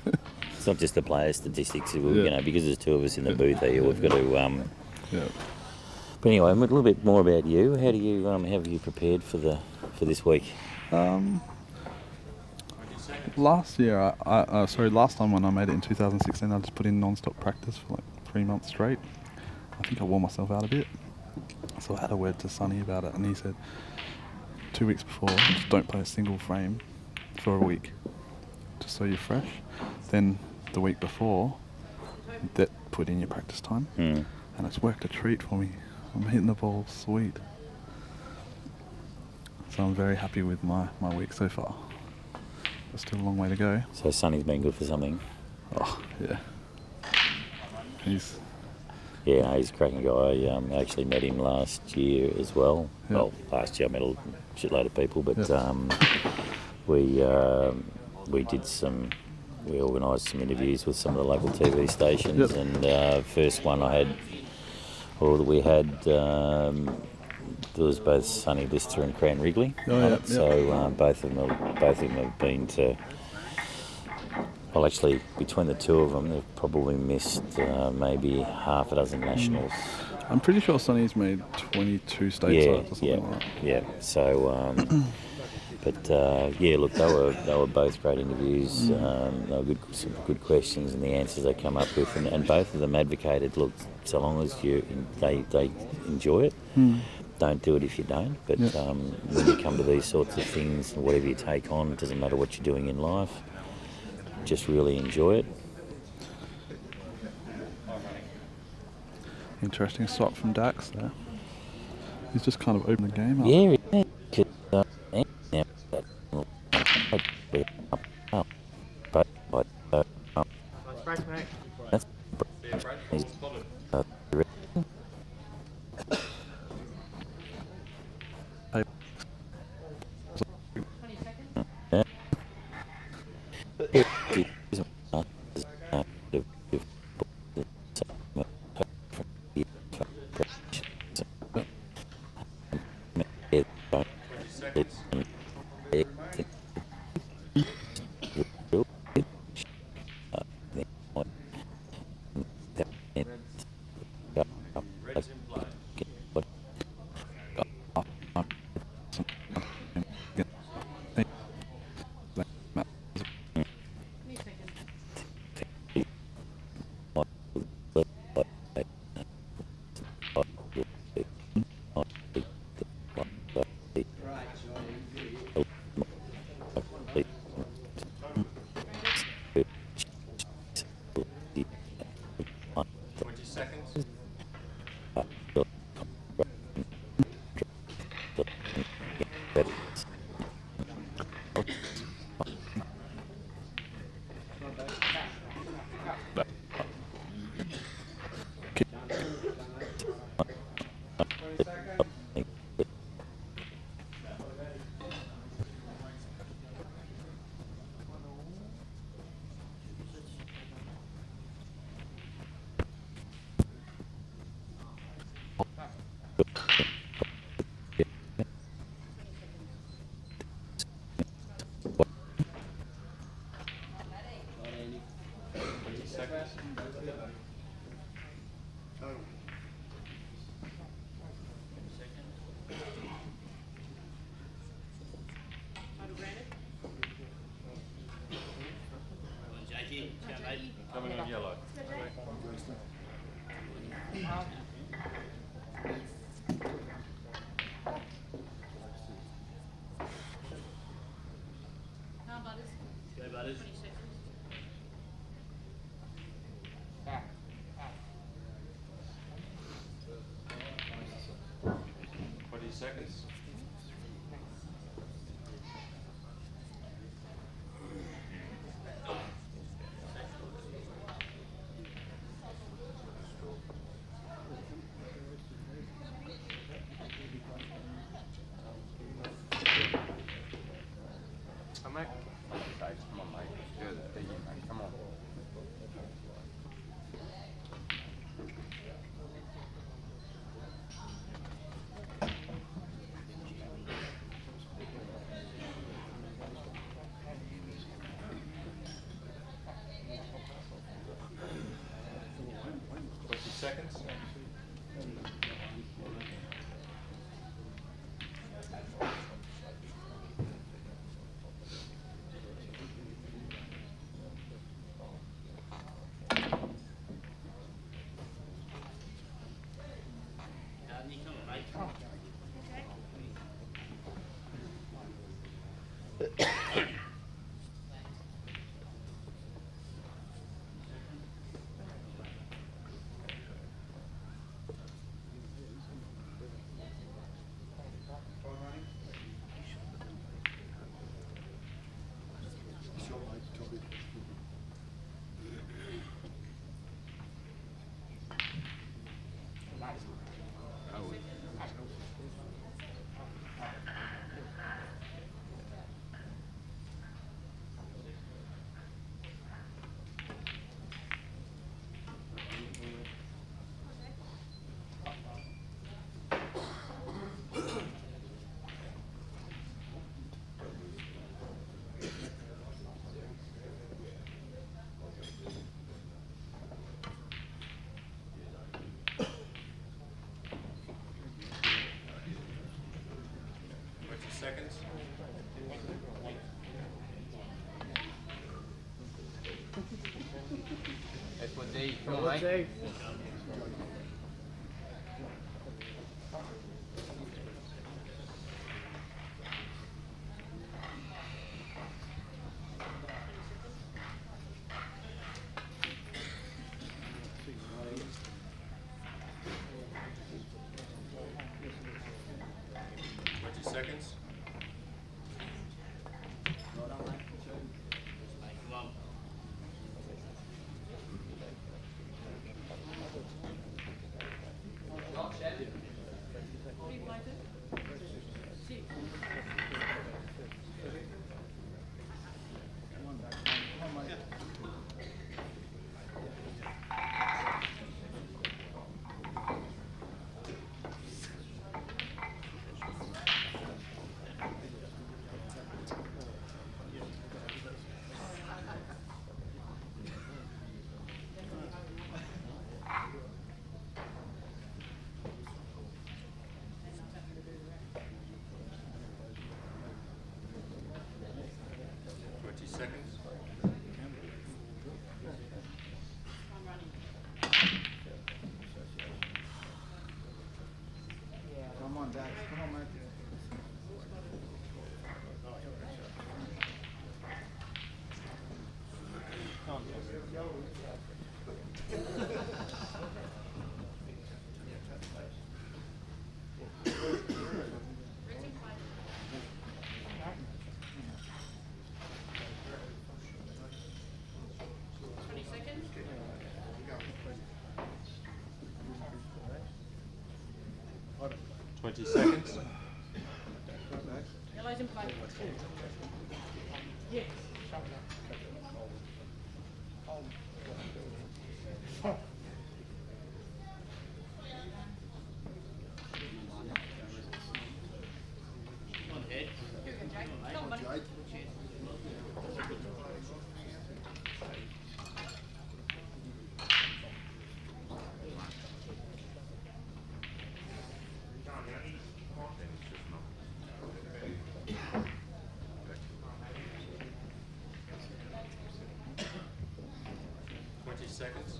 Speaker 6: It's not just the player statistics, because there's 2 of us in the booth here, we've got to... But anyway, a little bit more about you. How do you how have you prepared for this week?
Speaker 7: Last year, last time when I made it in 2016, I just put in non-stop practice for like 3 months straight. I think I wore myself out a bit. So I had a word to Sonny about it, and he said 2 weeks before, just don't play a single frame for a week, just so you're fresh. Then the week before, put in your practice time, and it's worked a treat for me. I'm hitting the ball sweet. So I'm very happy with my week so far. There's still a long way to go.
Speaker 6: So Sonny's been good for something.
Speaker 7: Oh, yeah. He's
Speaker 6: a cracking guy. I actually met him last year as well.
Speaker 7: Yeah.
Speaker 6: Well, last year I met a shitload of people, but we organised some interviews with some of the local TV stations, and first one we had there was both Sonny Lister and Cran Wrigley. So both of them have been to. Well, actually, between the 2 of them, they've probably missed maybe half a dozen nationals.
Speaker 7: I'm pretty sure Sonny's made 22 statesides or something like that.
Speaker 6: Yeah. So, look, they were both great interviews. They were some good questions, and the answers they come up with, and both of them advocated, look, so long as they enjoy it. don't do it if you don't. But when you come to these sorts of things, whatever you take on, it doesn't matter what you're doing in life. Just really enjoy it.
Speaker 7: Interesting swap from Dax there. He's just kind of opened the game up.
Speaker 6: Yeah,
Speaker 5: Coming on yellow. Go, Butters. 20 seconds. Come on, mate. Good. There you go. Come on. Seconds. Seconds. That's what D. Come on, mate.
Speaker 8: seconds. Seconds.
Speaker 9: Come on, Dax. Come on, Mike.
Speaker 8: 20 seconds.
Speaker 4: Yellow's in play. Yes.
Speaker 8: Seconds.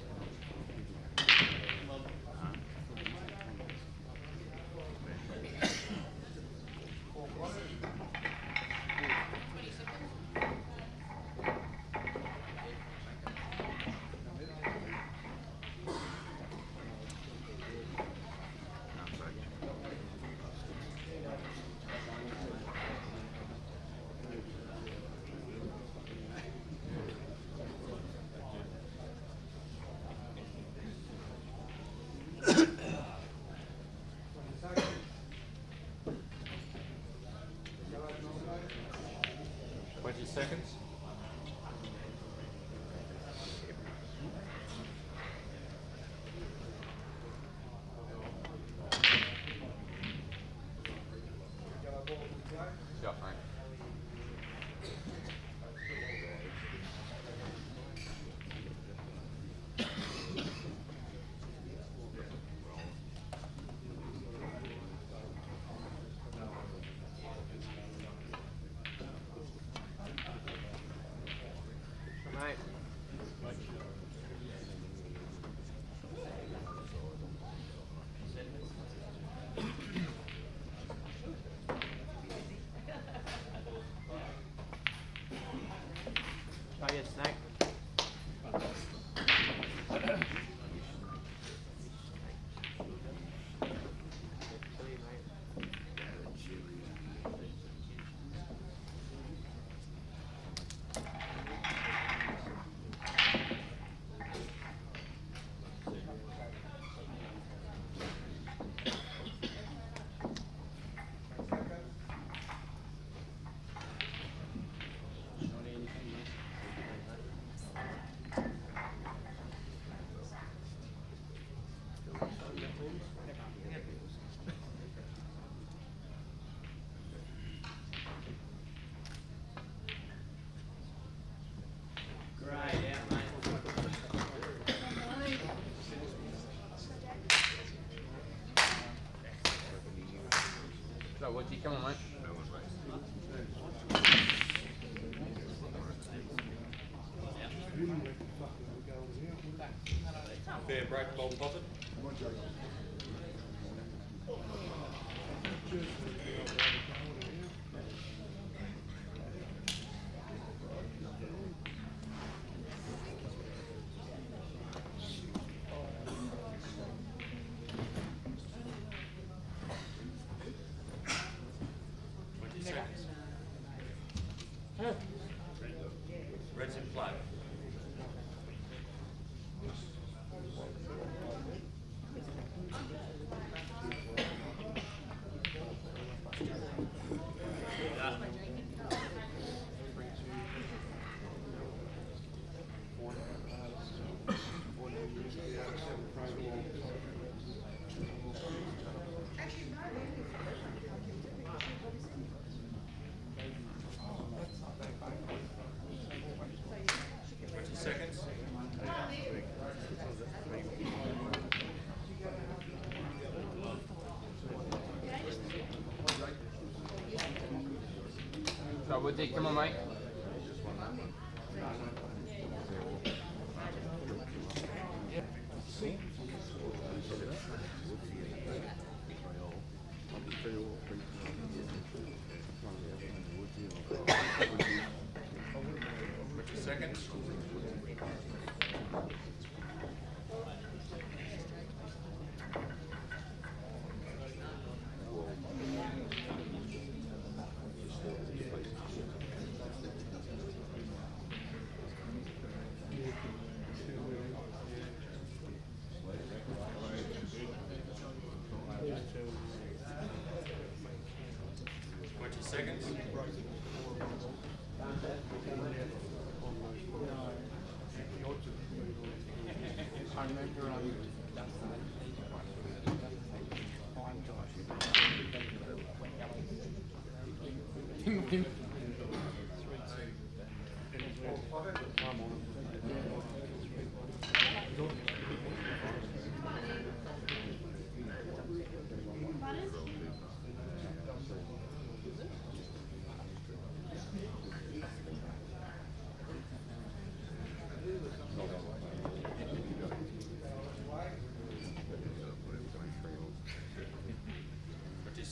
Speaker 8: Seconds. Shot, mate. So, what's he coming, mate? Fair break, ball pocket. Right, Woody, come on, mate. Seconds. Seconds.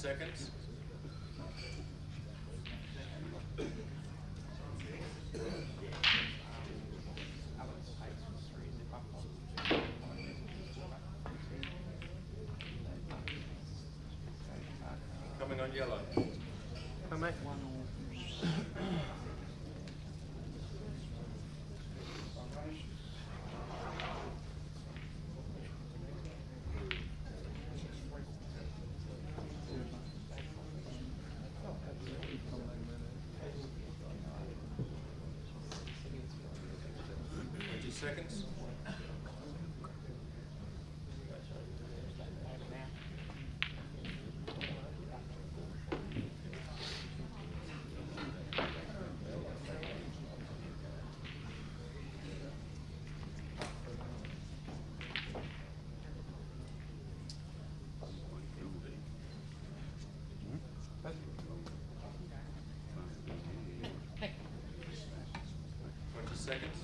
Speaker 8: Seconds. Coming on yellow. Come mate. 20 seconds. Seconds.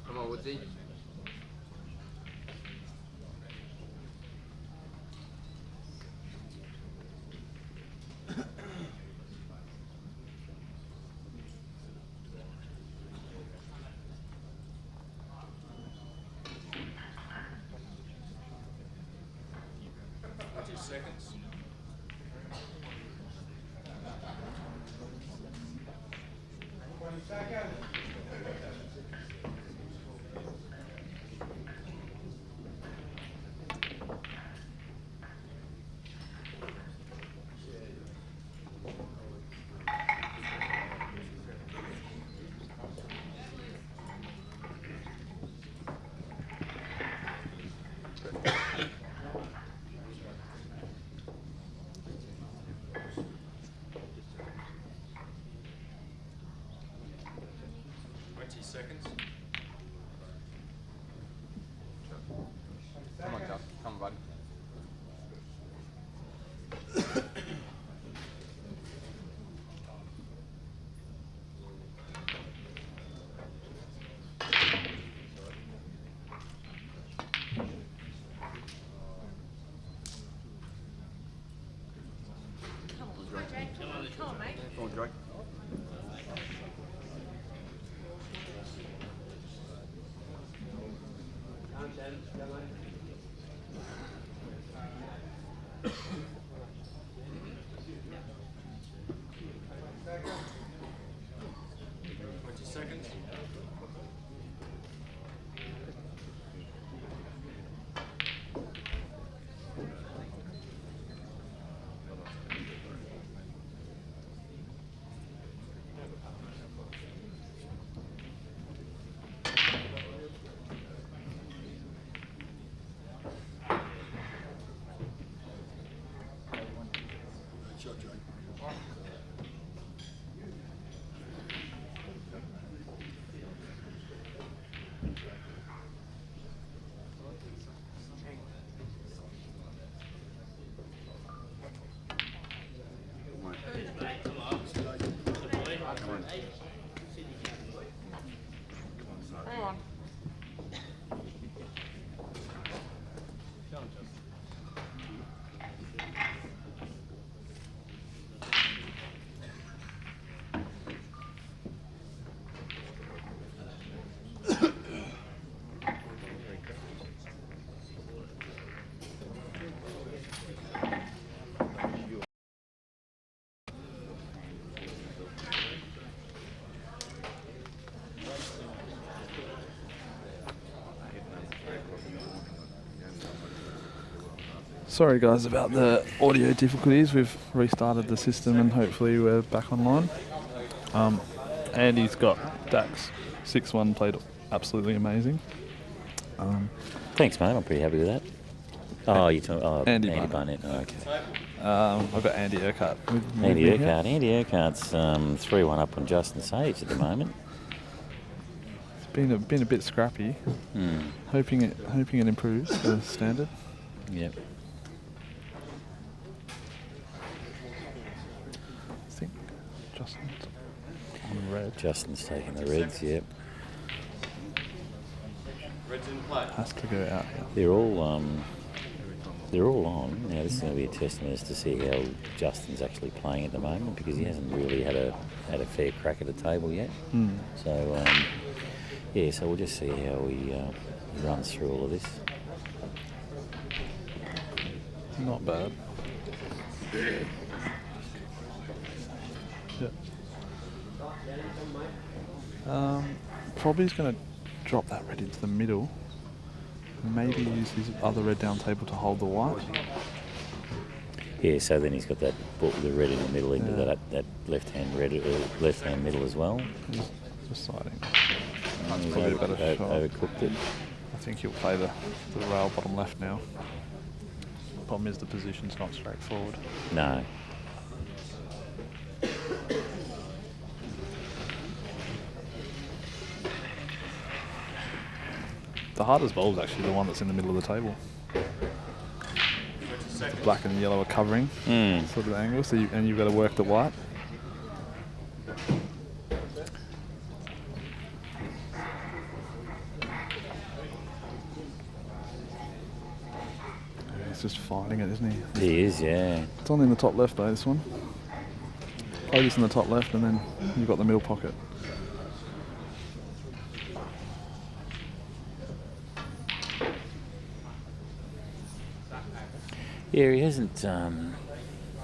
Speaker 8: Come on, Woodsy. Seconds. Seconds. Come on, Chuck. Come on, buddy. Come on, mate. Come on, Drake. Seconds.
Speaker 7: Sorry guys about the audio difficulties. We've restarted the system and hopefully we're back online. Andy's got Dax 6-1, played absolutely amazing.
Speaker 6: Thanks, mate. I'm pretty happy with that. Oh, you're talking
Speaker 7: Andy
Speaker 6: Barnett. Oh, okay.
Speaker 7: I've got Andy Urquhart.
Speaker 6: Andy Urquhart's 3-1 up on Justin Sajich at the moment.
Speaker 7: It's been a bit scrappy. Hoping it improves the standard.
Speaker 6: Yep.
Speaker 7: I think Justin's on red.
Speaker 6: Justin's taking the reds. Yep.
Speaker 7: Has to go out here.
Speaker 6: They're all on. Now this is going to be a testament as to see how Justin's actually playing at the moment, because he hasn't really had a fair crack at the table yet. So so we'll just see how he runs through all of this.
Speaker 7: Not bad. Yeah. Probably he's going to drop that red into the middle. Maybe use his other red down table to hold the white.
Speaker 6: Yeah, so then he's got the red in the middle into that left-hand middle as well.
Speaker 7: He's deciding. That's probably a better shot.
Speaker 6: Overcooked it.
Speaker 7: I think he'll play the rail bottom left now. Problem is the position's not straightforward.
Speaker 6: No.
Speaker 7: The hardest bowl is actually the one that's in the middle of the table. The black and yellow are covering sort of angle, so you've got to work the white. He's just fighting it, isn't he?
Speaker 6: He is, yeah.
Speaker 7: It's on in the top left though, this one. Play this in the top left and then you've got the middle pocket.
Speaker 6: Yeah, he hasn't.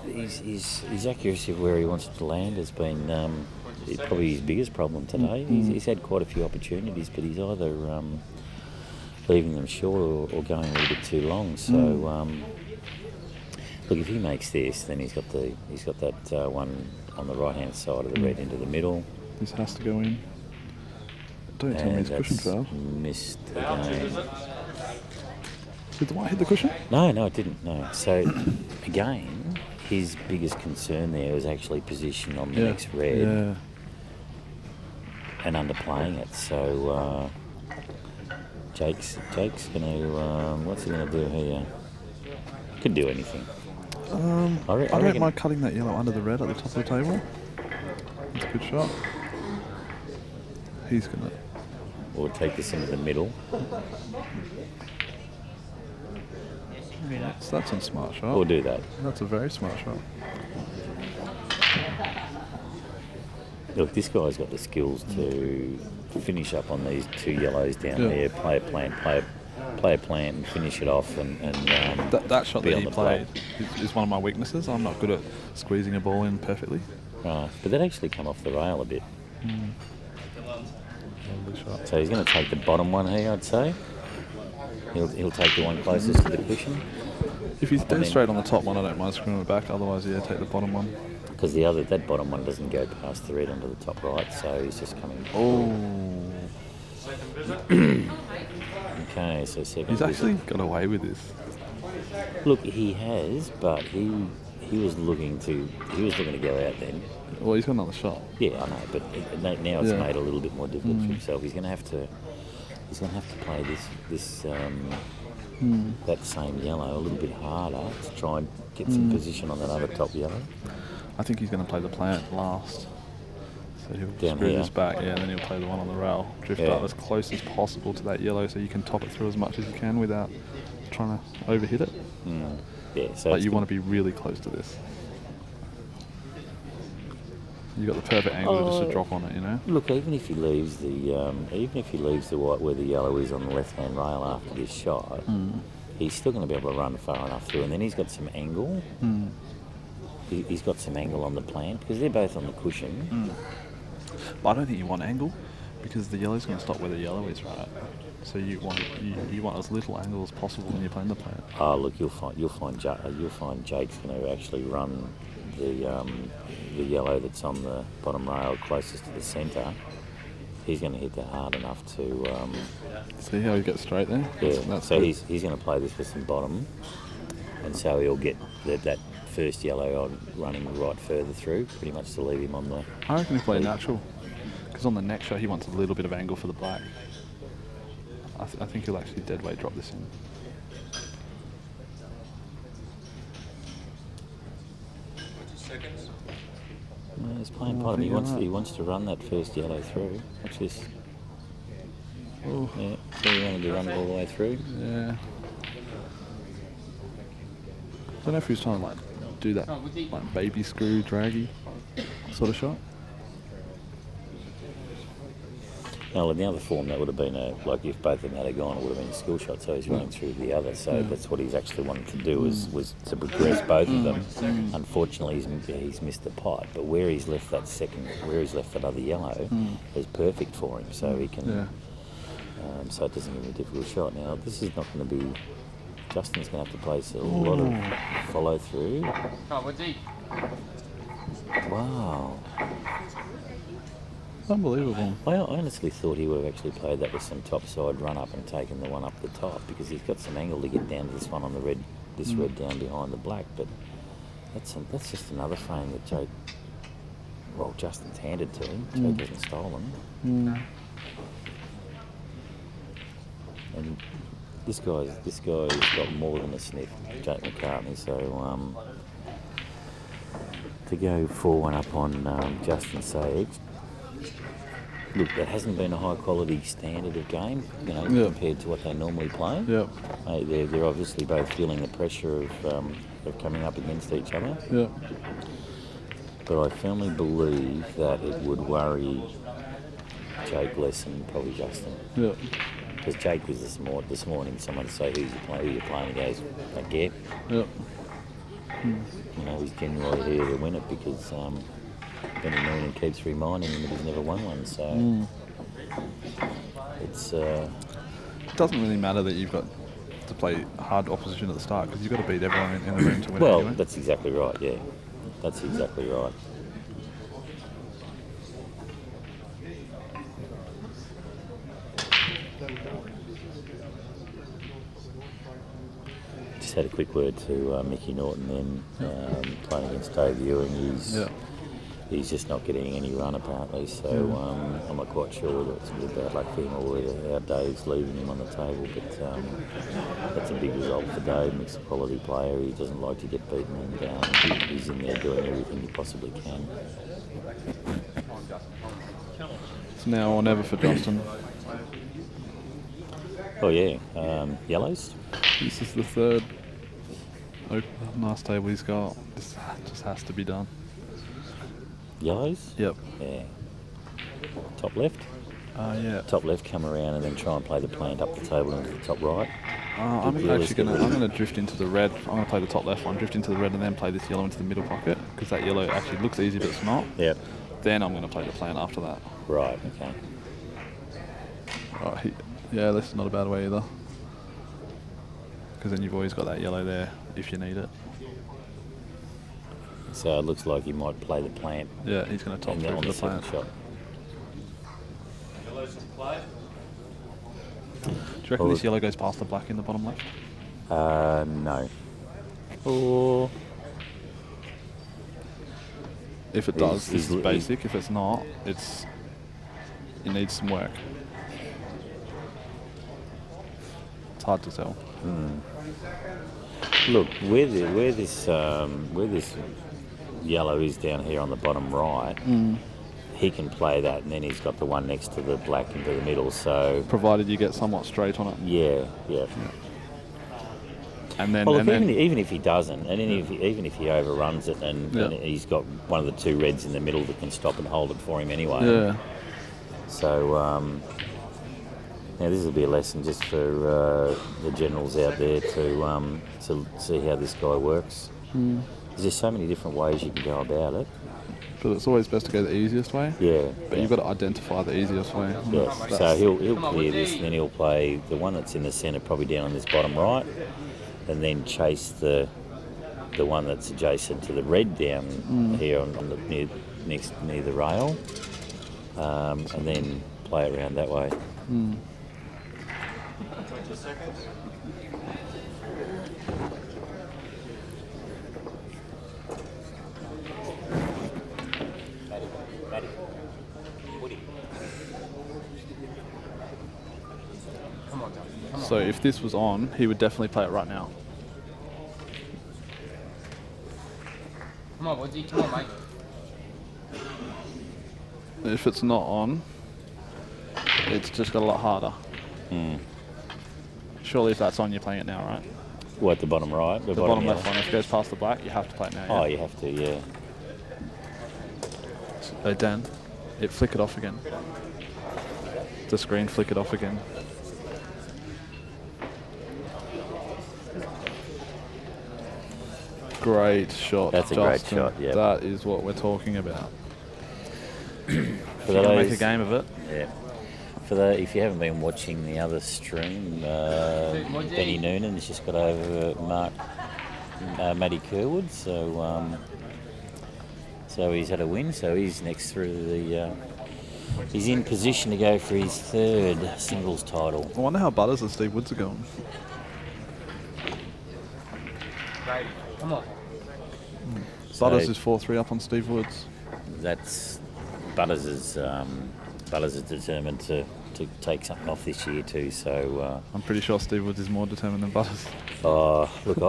Speaker 6: His accuracy of where he wants it to land has been probably his biggest problem today. He's had quite a few opportunities, but he's either leaving them short or going a little bit too long. So, look, if he makes this, then he's got that one on the right hand side of the red into the middle.
Speaker 7: This has to go in. Don't tell me it's cushion foul.
Speaker 6: Missed again.
Speaker 7: Did the white hit the cushion?
Speaker 6: No, it didn't. No. So again, his biggest concern there was actually position on the next red and underplaying it. So Jake's going to what's he going to do here? Could do anything.
Speaker 7: I don't mind cutting that yellow under the red at the top of the table. That's a good shot. He's going to...
Speaker 6: Or take this into the middle.
Speaker 7: That's a smart shot.
Speaker 6: Or do that.
Speaker 7: That's a very smart shot.
Speaker 6: Look, this guy's got the skills to finish up on these two yellows down there, play a plant, play play a plan and finish it off, and
Speaker 7: That shot
Speaker 6: be
Speaker 7: that
Speaker 6: on
Speaker 7: he
Speaker 6: the
Speaker 7: played
Speaker 6: play.
Speaker 7: is one of my weaknesses. I'm not good at squeezing a ball in perfectly.
Speaker 6: Right, but that actually come off the rail a bit.
Speaker 7: Lovely shot.
Speaker 6: So he's going to take the bottom one here, I'd say. He'll take the one closest to the cushion.
Speaker 7: If he's dead straight on the top one, I don't mind screwing it back. Otherwise, yeah, take the bottom one.
Speaker 6: Because that bottom one doesn't go past the red onto the top right, so he's just coming.
Speaker 7: Oh.
Speaker 6: Okay, so second.
Speaker 7: He's actually got away with this.
Speaker 6: Look, he has, but he was looking to go out then.
Speaker 7: Well, he's got another shot.
Speaker 6: Yeah, I know, but now it's made a little bit more difficult for himself. He's going to have to play this that same yellow a little bit harder to try and get some position on that other top yellow.
Speaker 7: I think he's going to play the plant last. So he'll
Speaker 6: Down
Speaker 7: screw
Speaker 6: here.
Speaker 7: this back, and then he'll play the one on the rail. Drift up as close as possible to that yellow so you can top it through as much as you can without trying to overhit it.
Speaker 6: Yeah, so
Speaker 7: But you want to be really close to this. You got the perfect angle just to drop on it, you know.
Speaker 6: Look, even if he leaves the white where the yellow is on the left-hand rail after this shot, he's still going to be able to run far enough through, and then he's got some angle. He's got some angle on the plant because they're both on the cushion.
Speaker 7: But I don't think you want angle because the yellow's going to stop where the yellow is, right? So you want as little angle as possible when you're playing the plant.
Speaker 6: Oh, look, you'll find Jake's going to actually run the yellow that's on the bottom rail closest to the centre. He's going to hit that hard enough to.
Speaker 7: See how he gets straight there?
Speaker 6: Yeah.
Speaker 7: That's
Speaker 6: so
Speaker 7: good.
Speaker 6: he's going to play this with some bottom, and so he'll get that first yellow on running right further through, pretty much to leave him on the.
Speaker 7: I reckon he play natural because on the next shot he wants a little bit of angle for the black. I think he'll actually dead weight drop this in.
Speaker 8: Seconds.
Speaker 6: No, he's playing bottom. He wants to run that first yellow through. Watch this.
Speaker 7: Oh.
Speaker 6: Yeah. So you want to run it all the way through?
Speaker 7: Yeah. I don't know if he was trying to like do that like baby screw draggy sort of shot.
Speaker 6: No, in the other form that would have been like if both of them had gone, it would have been a skill shot. So he's running through the other. So that's what he's actually wanted to do was to progress both of them. Unfortunately, he's missed the pot. But where he's left that other yellow is perfect for him. So he can. So it doesn't give him a difficult shot. Now this is not going to be. Justin's going to have to place a lot of follow through. Wow.
Speaker 7: Unbelievable.
Speaker 6: I honestly thought he would have actually played that with some topside run up and taken the one up the top because he's got some angle to get down to this one on the red, red down behind the black. But that's just another frame that Justin's handed to him. Jake hasn't stolen. And this guy's got more than a sniff, Jake McCartney. So to go 4-1 up on Justin Sajich. Look, that hasn't been a high quality standard of game, compared to what they normally play.
Speaker 7: Yep.
Speaker 6: They're obviously both feeling the pressure of coming up against each other.
Speaker 7: Yep.
Speaker 6: But I firmly believe that it would worry Jake less than probably Justin.
Speaker 7: Yep.
Speaker 6: Because Jake was this morning, someone to say who you're playing, he goes, don't care.
Speaker 7: Yep.
Speaker 6: He's genuinely here to win it because Benny Noonan keeps reminding him that he's never won one. So it's.
Speaker 7: It doesn't really matter that you've got to play hard opposition at the start because you've got to beat everyone in the room to win.
Speaker 6: Well,
Speaker 7: anyway.
Speaker 6: that's exactly right. Yeah, that's exactly right. Just had a quick word to Mickey Norton then, playing against Dave Ewing. He's just not getting any run apparently, so I'm not quite sure whether it's a bit of bad luck for him or whether our Dave's leaving him on the table, but that's a big result for Dave. Mick's a quality player, he doesn't like to get beaten, and he's in there doing everything he possibly can.
Speaker 7: It's now or never for Justin.
Speaker 6: Oh yeah, yellows?
Speaker 7: This is the third nice table he's got. This just has to be done.
Speaker 6: Yellows?
Speaker 7: Yep.
Speaker 6: Yeah. Top left?
Speaker 7: Yeah.
Speaker 6: Top left, come around and then try and play the plant up the table into the top right.
Speaker 7: I'm gonna drift into the red. I'm gonna play the top left one, drift into the red, and then play this yellow into the middle pocket because that yellow actually looks easy, but it's not.
Speaker 6: Yep.
Speaker 7: Then I'm gonna play the plant after that.
Speaker 6: Right. Okay.
Speaker 7: Oh, yeah, this is not a bad way either. Because then you've always got that yellow there if you need it.
Speaker 6: So it looks like he might play the plant.
Speaker 7: Yeah, he's gonna top through
Speaker 6: on
Speaker 7: for
Speaker 6: the
Speaker 7: the plant.
Speaker 6: second shot.
Speaker 8: Yellows in play.
Speaker 7: Do you reckon this yellow goes past the black in the bottom left?
Speaker 6: No. Or
Speaker 7: If it does,
Speaker 6: He's-
Speaker 7: this is basic. If it's not, it needs some work. It's hard to tell.
Speaker 6: look, where this yellow is down here on the bottom right, he can play that, and then he's got the one next to the black into the middle. So
Speaker 7: Provided you get somewhat straight on it.
Speaker 6: yeah.
Speaker 7: And then,
Speaker 6: Well,
Speaker 7: and
Speaker 6: look,
Speaker 7: then
Speaker 6: even if he doesn't, and then even if he overruns it, and he's got one of the two reds in the middle that can stop and hold it for him anyway.
Speaker 7: yeah.
Speaker 6: So now this will be a lesson just for the generals out there to see how this guy works. There's so many different ways you can go about it.
Speaker 7: But it's always best to go the easiest way.
Speaker 6: Yeah.
Speaker 7: But you've got to identify the easiest way.
Speaker 6: Yes. So he'll clear this, and then he'll play the one that's in the centre, probably down on this bottom right, and then chase the one that's adjacent to the red down here on the near the rail, and then play it around that way.
Speaker 8: 20 seconds.
Speaker 7: So if this was on, he would definitely play it right now.
Speaker 5: Come on, Woodsy. Come on, mate.
Speaker 7: If it's not on, it's just got a lot harder. Surely if that's on, you're playing it now, right?
Speaker 6: What, the bottom right?
Speaker 7: The bottom
Speaker 6: yellow?
Speaker 7: left one, if it goes past the black, you have to play it now.
Speaker 6: Oh,
Speaker 7: Yeah?
Speaker 6: you have to, yeah.
Speaker 7: So Dan, it flick it off again. The screen, flick it off again. Great shot.
Speaker 6: That's a great
Speaker 7: Justin.
Speaker 6: shot, yeah.
Speaker 7: That is what we're talking about.
Speaker 6: For
Speaker 7: You're gonna make a game of it.
Speaker 6: Yeah. If you haven't been watching the other stream, Benny Noonan's just got over Matty Kerwood, so he's had a win. So he's next through the. He's in position to go for his third singles title.
Speaker 7: I wonder how Butters and Steve Woods are going.
Speaker 5: Brady, come on.
Speaker 7: Butters is 4-3 up on Steve Woods.
Speaker 6: That's Butters is determined to take something off this year too. So
Speaker 7: I'm pretty sure Steve Woods is more determined than Butters.
Speaker 6: look,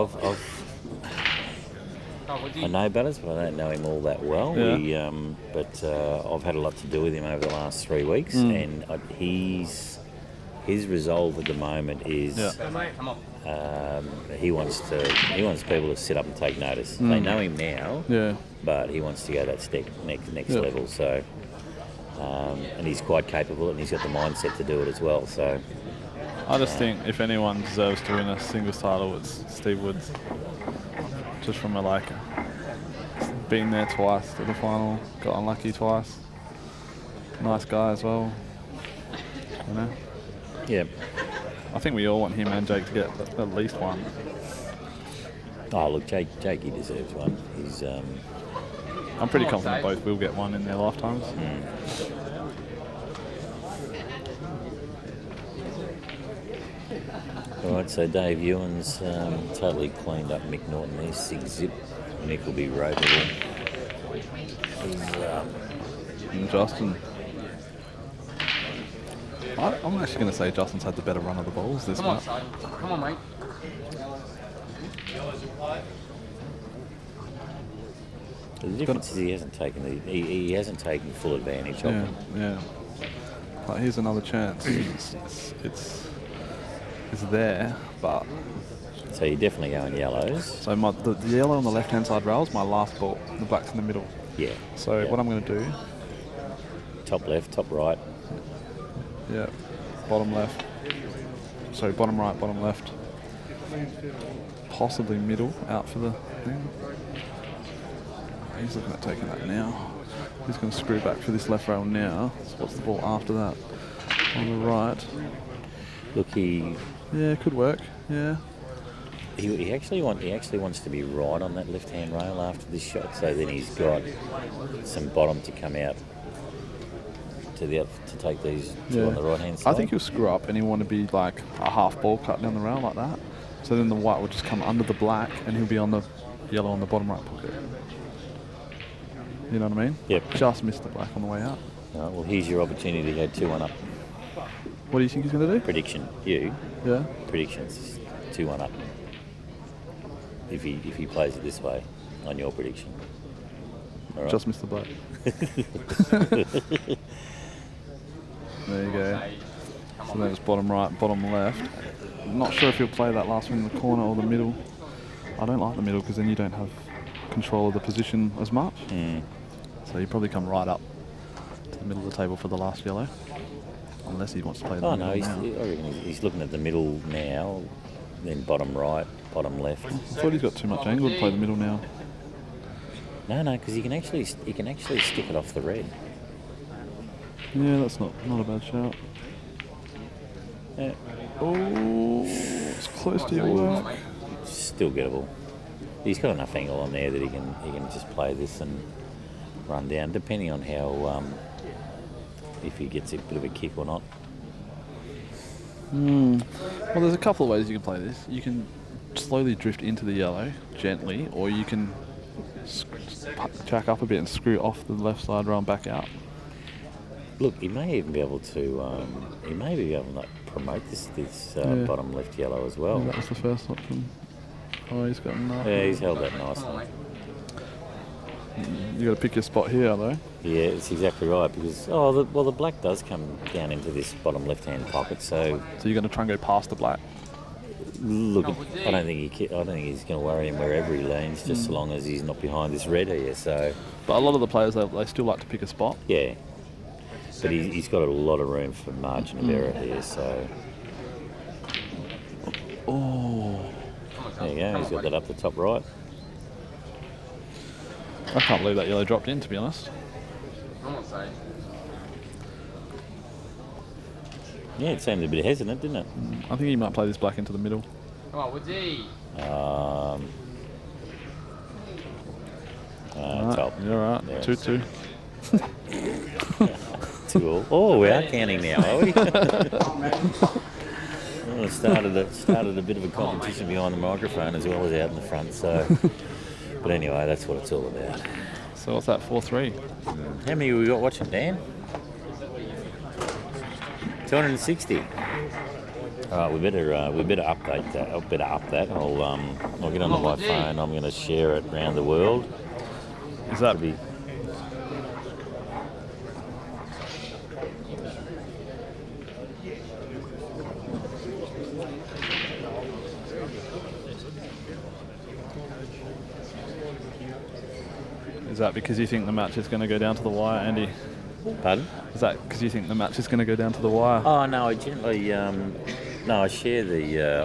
Speaker 6: I know Butters, but I don't know him all that well.
Speaker 7: Yeah.
Speaker 6: But I've had a lot to do with him over the last 3 weeks, and his resolve at the moment is
Speaker 5: Come on.
Speaker 6: he wants people to sit up and take notice. They know him now,
Speaker 7: Yeah.
Speaker 6: but he wants to go that step next level. So, and he's quite capable, and he's got the mindset to do it as well. So,
Speaker 7: I just think if anyone deserves to win a singles title, it's Steve Woods. Just from being there twice to the final, got unlucky twice. Nice guy as well. You know.
Speaker 6: yeah.
Speaker 7: I think we all want him and Jake to get at least one.
Speaker 6: Oh, look, Jakey deserves one. He's
Speaker 7: I'm pretty confident both will get one in their lifetimes.
Speaker 6: All right, so Dave Ewan's totally cleaned up Mick Norton there, 6 zip. Mick will be ropeable.
Speaker 7: And Justin. I'm actually going to say Justin's had the better run of the balls this
Speaker 5: Come on,
Speaker 7: month.
Speaker 5: Sajich. Come on, mate.
Speaker 8: Yellows in play.
Speaker 6: The difference is he hasn't taken full advantage of
Speaker 7: Yeah,
Speaker 6: them.
Speaker 7: yeah. But here's another chance. It's there, but
Speaker 6: So you're definitely going yellows.
Speaker 7: so the yellow on the left-hand side rail is my last ball. The black's in the middle.
Speaker 6: Yeah.
Speaker 7: So
Speaker 6: yeah.
Speaker 7: what I'm going to do,
Speaker 6: Top left, top right.
Speaker 7: Yeah, bottom left. Sorry, bottom right, bottom left. Possibly middle, out for the thing. He's looking at taking that now. He's going to screw back for this left rail now. So what's the ball after that? On the right.
Speaker 6: Look,
Speaker 7: Yeah, could work. Yeah.
Speaker 6: he actually wants to be right on that left-hand rail after this shot, so then he's got some bottom to come out to take these two on the right-hand side.
Speaker 7: I think he'll screw up and he'll want to be like a half ball cut down the rail like that. So then the white will just come under the black and he'll be on the yellow on the bottom right pocket. You know what I mean?
Speaker 6: Yep.
Speaker 7: Just missed the black on the way out.
Speaker 6: All right, well, here's your opportunity to go 2-1 up.
Speaker 7: What do you think he's going to do?
Speaker 6: Prediction. You?
Speaker 7: Yeah.
Speaker 6: Predictions. 2-1 up. If he plays it this way, on your prediction. All right.
Speaker 7: Just missed the black. There you go. So that was bottom right, bottom left. Not sure if he'll play that last one in the corner or the middle. I don't like the middle because then you don't have control of the position as much. So you probably come right up to the middle of the table for the last yellow. Unless he wants to play the middle now.
Speaker 6: I reckon he's looking at the middle now, then bottom right, bottom left.
Speaker 7: I thought he's got too much angle to play the middle now.
Speaker 6: No, because he can actually stick it off the red.
Speaker 7: Yeah, that's not a bad shout.
Speaker 6: Yeah.
Speaker 7: Oh, it's close to your work.
Speaker 6: Still gettable. He's got enough angle on there that he can just play this and run down, depending on how if he gets a bit of a kick or not.
Speaker 7: Well, there's a couple of ways you can play this. You can slowly drift into the yellow gently, or you can jack up a bit and screw off the left side rail and back out.
Speaker 6: Look, he may even be able to. He may be able to promote this bottom left yellow as well.
Speaker 7: Yeah, that was the first option. Oh, he's got enough.
Speaker 6: Yeah, he's held that nicely.
Speaker 7: You got to pick your spot here, though.
Speaker 6: Yeah, it's exactly right because the black does come down into this bottom left-hand pocket. So
Speaker 7: you're going to try and go past the black.
Speaker 6: Look, I don't think he's going to worry him wherever he lands, just so long as he's not behind this red here. So,
Speaker 7: but a lot of the players they still like to pick a spot.
Speaker 6: Yeah, but he's got a lot of room for margin of error here. So, there you go. He's got that up the top right.
Speaker 7: I can't believe that yellow dropped in, to be honest.
Speaker 6: Yeah, it seemed a bit hesitant, didn't it?
Speaker 7: I think he might play this black into the middle.
Speaker 5: Come on, Woody.
Speaker 6: Top.
Speaker 7: You're right.
Speaker 6: Yeah.
Speaker 7: 2-2.
Speaker 6: 2-all. Oh, we are counting now, are we? Well, it started a bit of a competition behind the microphone as well as out in the front. So, but anyway, that's what it's all about.
Speaker 7: So what's that? 4-3.
Speaker 6: How many we got watching, Dan? 260. All right, we better update that. I'll better up that. I'll get on my phone. I'm going to share it around the world.
Speaker 7: Is that
Speaker 6: be?
Speaker 7: Is that because you think the match is going to go down to the wire, Andy?
Speaker 6: Pardon?
Speaker 7: Is that because you think the match is going to go down to the wire?
Speaker 6: Oh no, I generally I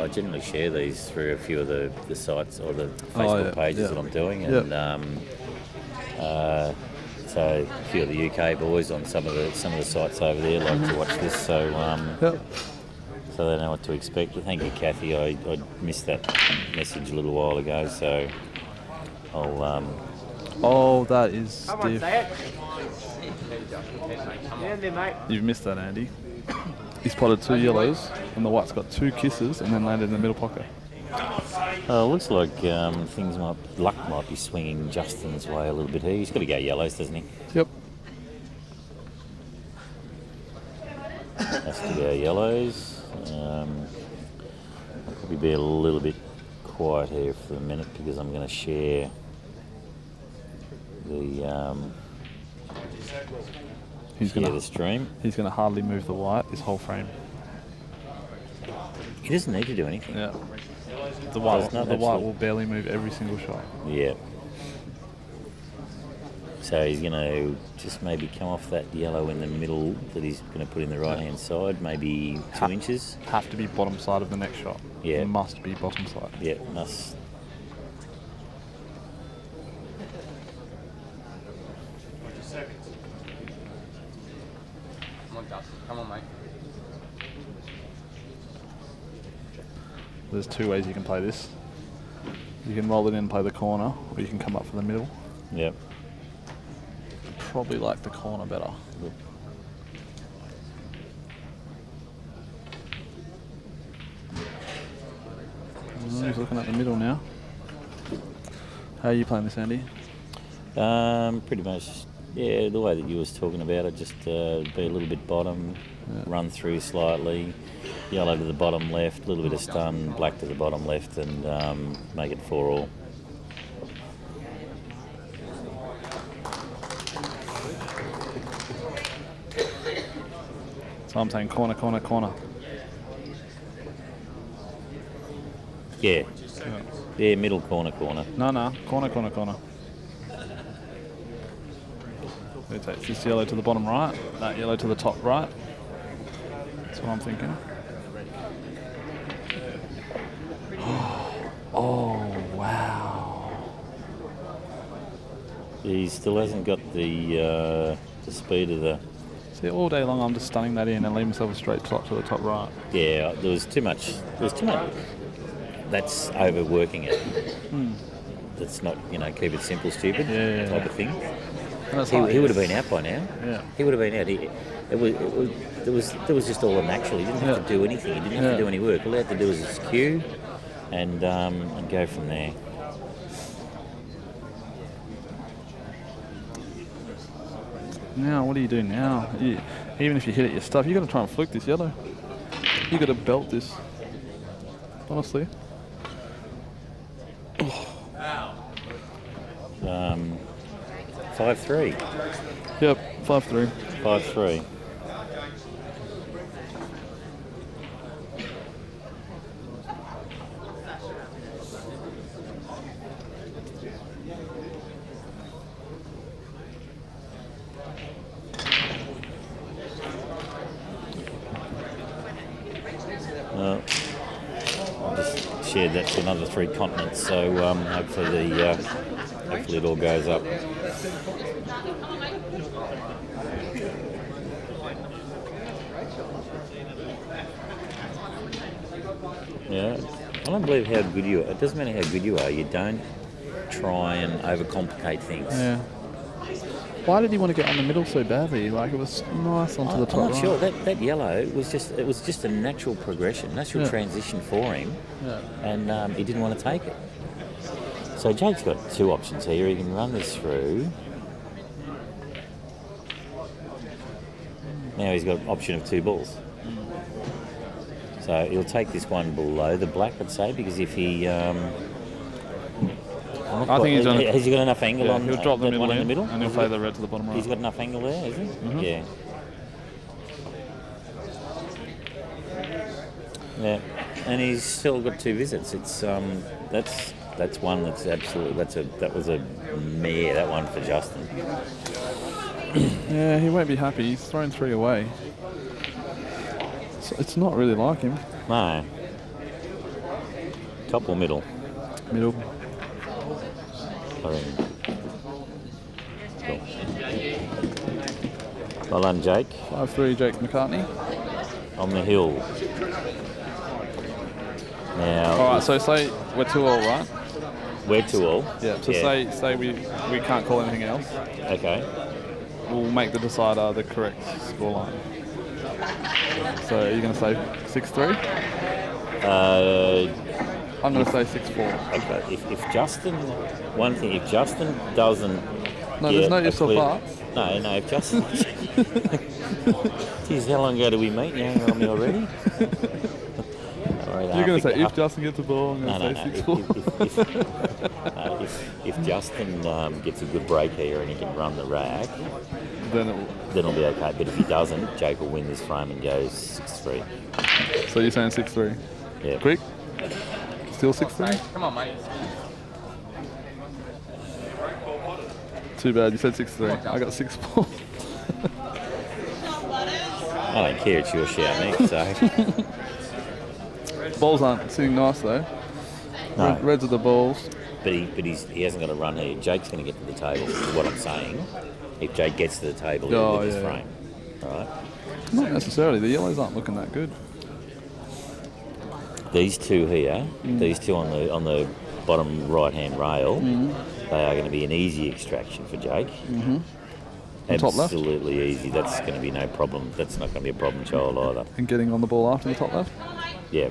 Speaker 6: generally share these through a few of the sites or the Facebook pages that I'm doing, and so a few of the UK boys on some of the sites over there like to watch this, so so they know what to expect. But thank you, Kathy. I missed that message a little while ago, so I'll
Speaker 7: Oh, that is stiff. You've missed that, Andy. He spotted 2 yellows, and the white's got 2 kisses, and then landed in the middle pocket.
Speaker 6: Looks like luck might be swinging Justin's way a little bit here. He's got to go yellows, doesn't he?
Speaker 7: Yep.
Speaker 6: Has to go yellows. I'll probably be a little bit quiet here for a minute because I'm going to share the stream.
Speaker 7: He's going to hardly move the white this whole frame.
Speaker 6: He doesn't need to do anything.
Speaker 7: Yeah. The white will barely move every single shot.
Speaker 6: Yeah. So So he's going to just maybe come off that yellow in the middle that he's going to put in the right-hand side, maybe 2 inches.
Speaker 7: Have to be bottom side of the next shot.
Speaker 6: Yeah.
Speaker 7: Must be bottom side.
Speaker 6: Yeah, must.
Speaker 8: 20 seconds. Come on, Dustin. Come on, mate.
Speaker 7: There's 2 ways you can play this. You can roll it in and play the corner, or you can come up for the middle.
Speaker 6: Yep.
Speaker 7: Probably like the corner better. He's looking at the middle now. How are you playing this, Andy?
Speaker 6: Pretty much, yeah, the way that you was talking about it, just be a little bit bottom, run through slightly, yellow to the bottom left, a little bit of stun, black to the bottom left, and make it 4-all.
Speaker 7: So I'm saying corner, corner, corner.
Speaker 6: Yeah. Yeah, middle corner, corner.
Speaker 7: No, corner, corner, corner. It takes this yellow to the bottom right, that yellow to the top right. That's what I'm thinking. Oh, wow.
Speaker 6: He still hasn't got the speed of the...
Speaker 7: See, all day long I'm just stunning that in and leave myself a straight shot to the top right.
Speaker 6: Yeah, there was too much. That's overworking it. That's not, keep it simple, stupid type of thing. He would have been out by now.
Speaker 7: Yeah.
Speaker 6: He would have been out. There was just all natural. He didn't have to do anything. He didn't have to do any work. All he had to do was just cue and go from there.
Speaker 7: Now, what do you do now? Even if you hit it, your stuff, you got to try and flick this yellow. You got to belt this. Honestly.
Speaker 6: 5-3.
Speaker 7: Yep, 5-3.
Speaker 6: 5-3. I just shared that to another 3 continents, so hopefully it all goes up. Yeah, I don't believe how good you are. It doesn't matter how good you are. You don't try and overcomplicate things.
Speaker 7: Yeah. Why did he want to get on the middle so badly? Like, it was nice onto the top
Speaker 6: I'm not
Speaker 7: right.
Speaker 6: sure. That yellow was just a natural progression, natural transition for him, and he didn't want to take it. So Jake's got 2 options here. He can run this through. Now he's got an option of 2 balls. So he'll take this one below the black, I'd say, because if he...
Speaker 7: I think he's
Speaker 6: has he got enough angle on
Speaker 7: he'll drop the middle
Speaker 6: one in the
Speaker 7: in,
Speaker 6: middle?
Speaker 7: and he'll play the red to the bottom right.
Speaker 6: He's got enough angle there, has he?
Speaker 7: Mm-hmm.
Speaker 6: Yeah. Yeah, and he's still got 2 visits. It's that's one that's absolutely that was a mare, that one for Justin.
Speaker 7: Yeah, he won't be happy. He's thrown 3 away. It's not really like him.
Speaker 6: No. Top or middle?
Speaker 7: Middle.
Speaker 6: Cool. Well done, Jake.
Speaker 7: 5-3, Jake McCartney.
Speaker 6: On the hill. Now.
Speaker 7: All right, so say we're 2-all, right?
Speaker 6: We're 2-all.
Speaker 7: Yeah. So say we can't call anything else.
Speaker 6: Okay.
Speaker 7: We'll make the decider the correct scoreline. So are you going to say 6-3? I'm going to say 6-4.
Speaker 6: Okay. If Justin, one thing, if Justin doesn't.
Speaker 7: No, there's no ifs or buts.
Speaker 6: No, if Justin. Geez, how long ago did we meet? You hanging on me already?
Speaker 7: You're going to say if Justin gets a ball, I'm going to say
Speaker 6: 6-4. If Justin gets a good break here and he can run the rack, then it'll be okay. But if he doesn't, Jake will win this frame and goes 6-3.
Speaker 7: So you're saying 6-3?
Speaker 6: Yeah.
Speaker 7: Quick? Still 6-3?
Speaker 8: Come on, mate.
Speaker 7: Too bad, you said 6-3. I got 6-4.
Speaker 6: I don't care, it's your shout, Nick, so...
Speaker 7: Balls aren't sitting nice though.
Speaker 6: No.
Speaker 7: Reds are the balls.
Speaker 6: But he hasn't got to run here. Jake's going to get to the table, is what I'm saying. If Jake gets to the table, he'll with his frame. All right?
Speaker 7: Not necessarily. The yellows aren't looking that good.
Speaker 6: These two here, these two on the bottom right-hand rail, they are going to be an easy extraction for Jake.
Speaker 7: Top left?
Speaker 6: Absolutely easy. That's going to be no problem. That's not going to be a problem child either.
Speaker 7: And getting on the ball after the top left?
Speaker 6: Yeah.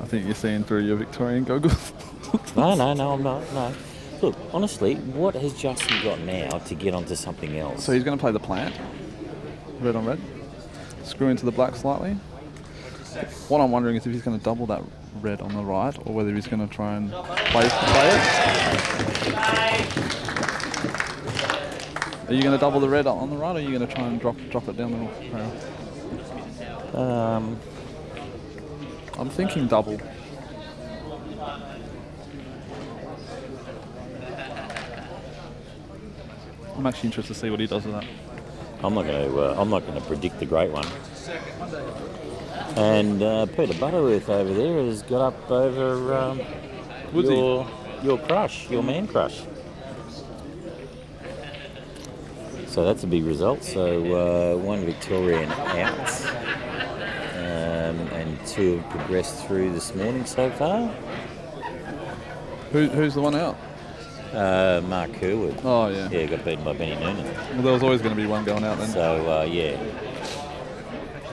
Speaker 7: I think you're seeing through your Victorian goggles.
Speaker 6: No, I'm not. No. Look, honestly, what has Justin got now to get onto something else?
Speaker 7: So he's going to play the plant. Red on red. Screw into the black slightly. What I'm wondering is if he's going to double that red on the right or whether he's going to try and play it. Are you going to double the red on the right or are you going to try and drop it down the rail? I'm thinking double. I'm actually interested to see what he does with that.
Speaker 6: I'm not going to predict the great one. And Peter Butterworth over there has got up over your crush, your man crush. So that's a big result. So one Victorian out, and two have progressed through this morning so far.
Speaker 7: Who's the one out?
Speaker 6: Mark Kerwood.
Speaker 7: Oh, yeah.
Speaker 6: Yeah, got beaten by Benny Noonan.
Speaker 7: Well, there was always going to be one going out then.
Speaker 6: So, yeah.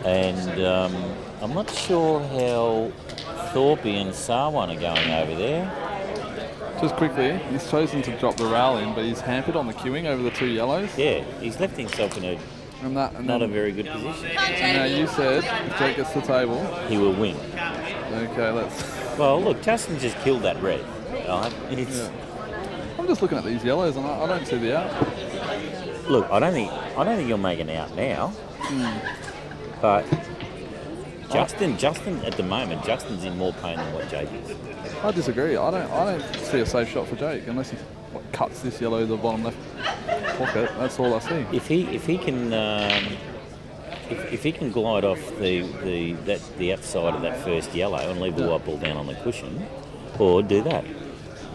Speaker 6: And I'm not sure how Thorpe and Sarwan are going over there.
Speaker 7: Just quickly, he's chosen to drop the rail in, but he's hampered on the queuing over the two yellows.
Speaker 6: Yeah, he's left himself in a not a very good position.
Speaker 7: And now you said if Jake gets to the table,
Speaker 6: he will win.
Speaker 7: Okay, let's...
Speaker 6: Well, look, Justin just killed that red. Right?
Speaker 7: I'm just looking at these yellows and I don't see the out.
Speaker 6: Look, I don't think you'll make an out now. But Justin at the moment, Justin's in more pain than what Jake is.
Speaker 7: I disagree. I don't see a safe shot for Jake unless he cuts this yellow to the bottom left pocket. That's all I see.
Speaker 6: If he can glide off the outside of that first yellow and leave the white ball down on the cushion, or do that.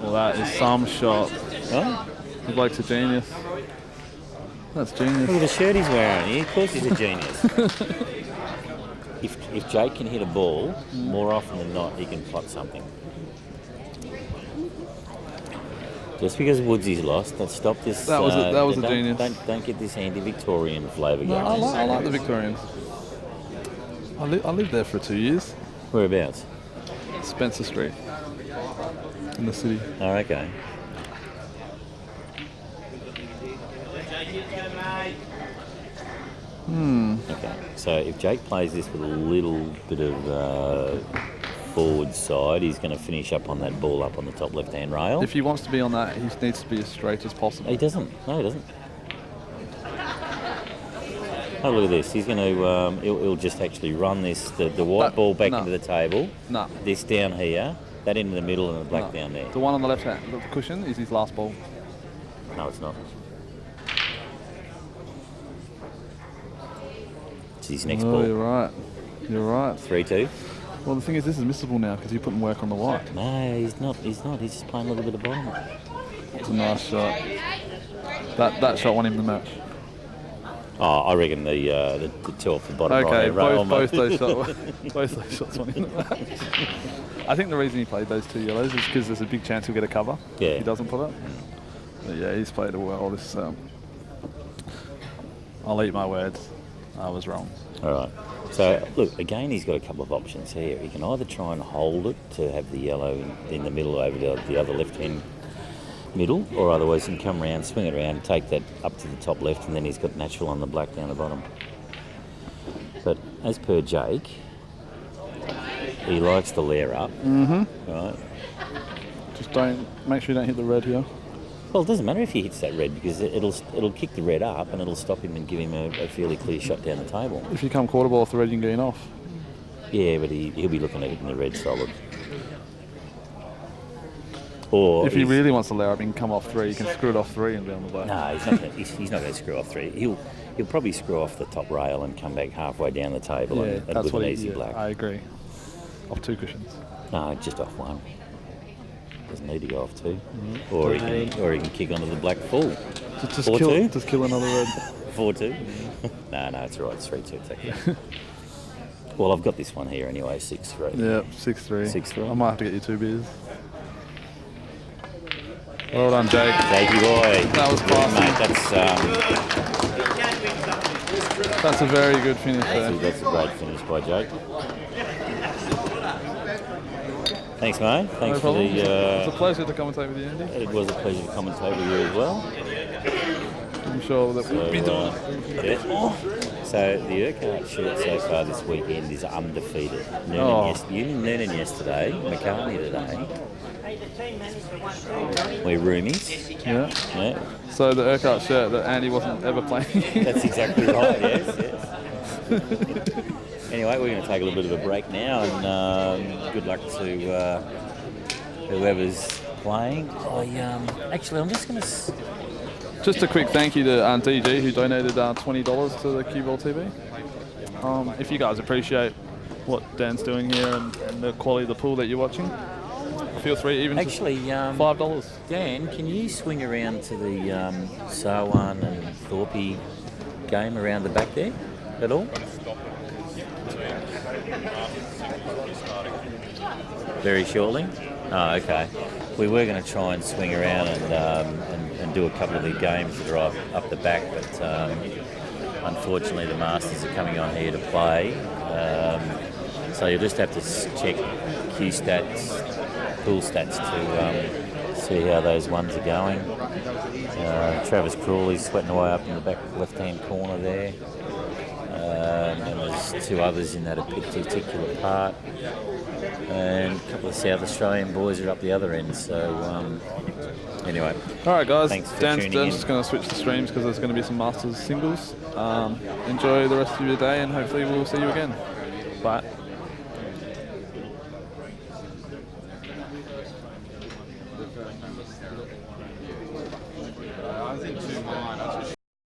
Speaker 7: Well, that is some shot.
Speaker 6: Huh?
Speaker 7: The bloke's a genius. That's genius.
Speaker 6: Look at the shirt he's wearing. Of course he's a genius. If Jake can hit a ball, more often than not, he can plot something. Just because Woodsy's lost, let's stop this.
Speaker 7: That was a genius.
Speaker 6: Don't get this anti-Victorian flavour
Speaker 7: No,
Speaker 6: going.
Speaker 7: I like the Victorians. I lived there for 2 years.
Speaker 6: Whereabouts?
Speaker 7: Spencer Street. In the city.
Speaker 6: Oh, okay. Okay, so if Jake plays this with a little bit of forward side, he's going to finish up on that ball up on the top left-hand rail.
Speaker 7: If he wants to be on that, he needs to be as straight as possible.
Speaker 6: He doesn't. No, he doesn't. Oh, look at this. He's going to, he'll just actually run this, the white ball back into the table.
Speaker 7: No.
Speaker 6: This down here, that into the middle and the black down there.
Speaker 7: The one on the left hand, the cushion, is his last ball.
Speaker 6: No, it's not. It's his next ball.
Speaker 7: You're right. You're right.
Speaker 6: 3-2.
Speaker 7: Well, the thing is, this is missable now because you're putting work on the white.
Speaker 6: No, he's not. He's not. He's just playing a little bit of bottom.
Speaker 7: It's a nice shot. That shot won him the match.
Speaker 6: Oh, I reckon the two off the bottom
Speaker 7: okay,
Speaker 6: right.
Speaker 7: Both those shots won him the match. I think the reason he played those two yellows is because there's a big chance he'll get a cover.
Speaker 6: Yeah.
Speaker 7: If he doesn't put it. But yeah, he's played it well. This. I'll eat my words. I was wrong.
Speaker 6: All right. So, look, again, he's got a couple of options here. He can either try and hold it to have the yellow in the middle over the other left-hand middle, or otherwise he can come around, swing it around, take that up to the top left, and then he's got natural on the black down the bottom. But as per Jake, he likes the layer up.
Speaker 7: Mm-hmm.
Speaker 6: Right.
Speaker 7: Just make sure you don't hit the red here.
Speaker 6: Well, it doesn't matter if he hits that red because it'll kick the red up and it'll stop him and give him a fairly clear shot down the table.
Speaker 7: If you come quarter ball off the red, you can get off.
Speaker 6: Yeah, but he'll be looking at it in the red solid. Or
Speaker 7: if he really wants to layer up, he can come off 3. He can screw it off 3 and be on the boat.
Speaker 6: No, he's not going to screw off 3. He'll probably screw off the top rail and come back halfway down the table and
Speaker 7: that's
Speaker 6: with
Speaker 7: what
Speaker 6: an easy black.
Speaker 7: I agree. Off 2 cushions.
Speaker 6: No, just off 1. Doesn't need to go off 2. Or he can kick onto the black full.
Speaker 7: Just
Speaker 6: 4-2?
Speaker 7: Just kill another red.
Speaker 6: 4-2? No, it's all right. It's 3-2. It's okay. Well, I've got this one here anyway, 6-3.
Speaker 7: Yeah, 6-3.
Speaker 6: 6-3.
Speaker 7: I might have to get you 2 beers. Well done, Jake.
Speaker 6: Thank you, boy.
Speaker 7: That was classy.
Speaker 6: Mate,
Speaker 7: That's a very good finish there.
Speaker 6: that's a great finish by Jake. Thanks, mate. Thanks
Speaker 7: No
Speaker 6: for
Speaker 7: problem.
Speaker 6: the...
Speaker 7: It's a pleasure to commentate with you, Andy.
Speaker 6: It was a pleasure to commentate with you as well.
Speaker 7: I'm sure that we'll be doing
Speaker 6: So the Urquhart shirt so far this weekend is undefeated. Noonan yesterday, McCartney today. We're roomies.
Speaker 7: Yeah. So the Urquhart shirt that Andy wasn't ever playing in.
Speaker 6: That's exactly right, yes. Anyway, we're going to take a little bit of a break now, and good luck to whoever's playing. I'm just going to...
Speaker 7: Just a quick thank you to DG who donated $20 to the CueballTV. If you guys appreciate what Dan's doing here and the quality of the pool that you're watching, feel free even
Speaker 6: Actually,
Speaker 7: $5.
Speaker 6: Dan, can you swing around to the Sarwan and Thorpe game around the back there at all? Very shortly? Oh, okay. We were going to try and swing around and do a couple of the games that are up the back, but unfortunately the Masters are coming on here to play. So you'll just have to check Q stats, pool stats to see how those ones are going. Travis Crawley's sweating away up in the back left-hand corner there. And there's 2 others in that particular part. And a couple of South Australian boys are up the other end. So anyway.
Speaker 7: All right, guys.
Speaker 6: Thanks for
Speaker 7: Dan's
Speaker 6: tuning in.
Speaker 7: just going to switch the streams because there's going to be some Masters singles. Enjoy the rest of your day, and hopefully we'll see you again. Bye.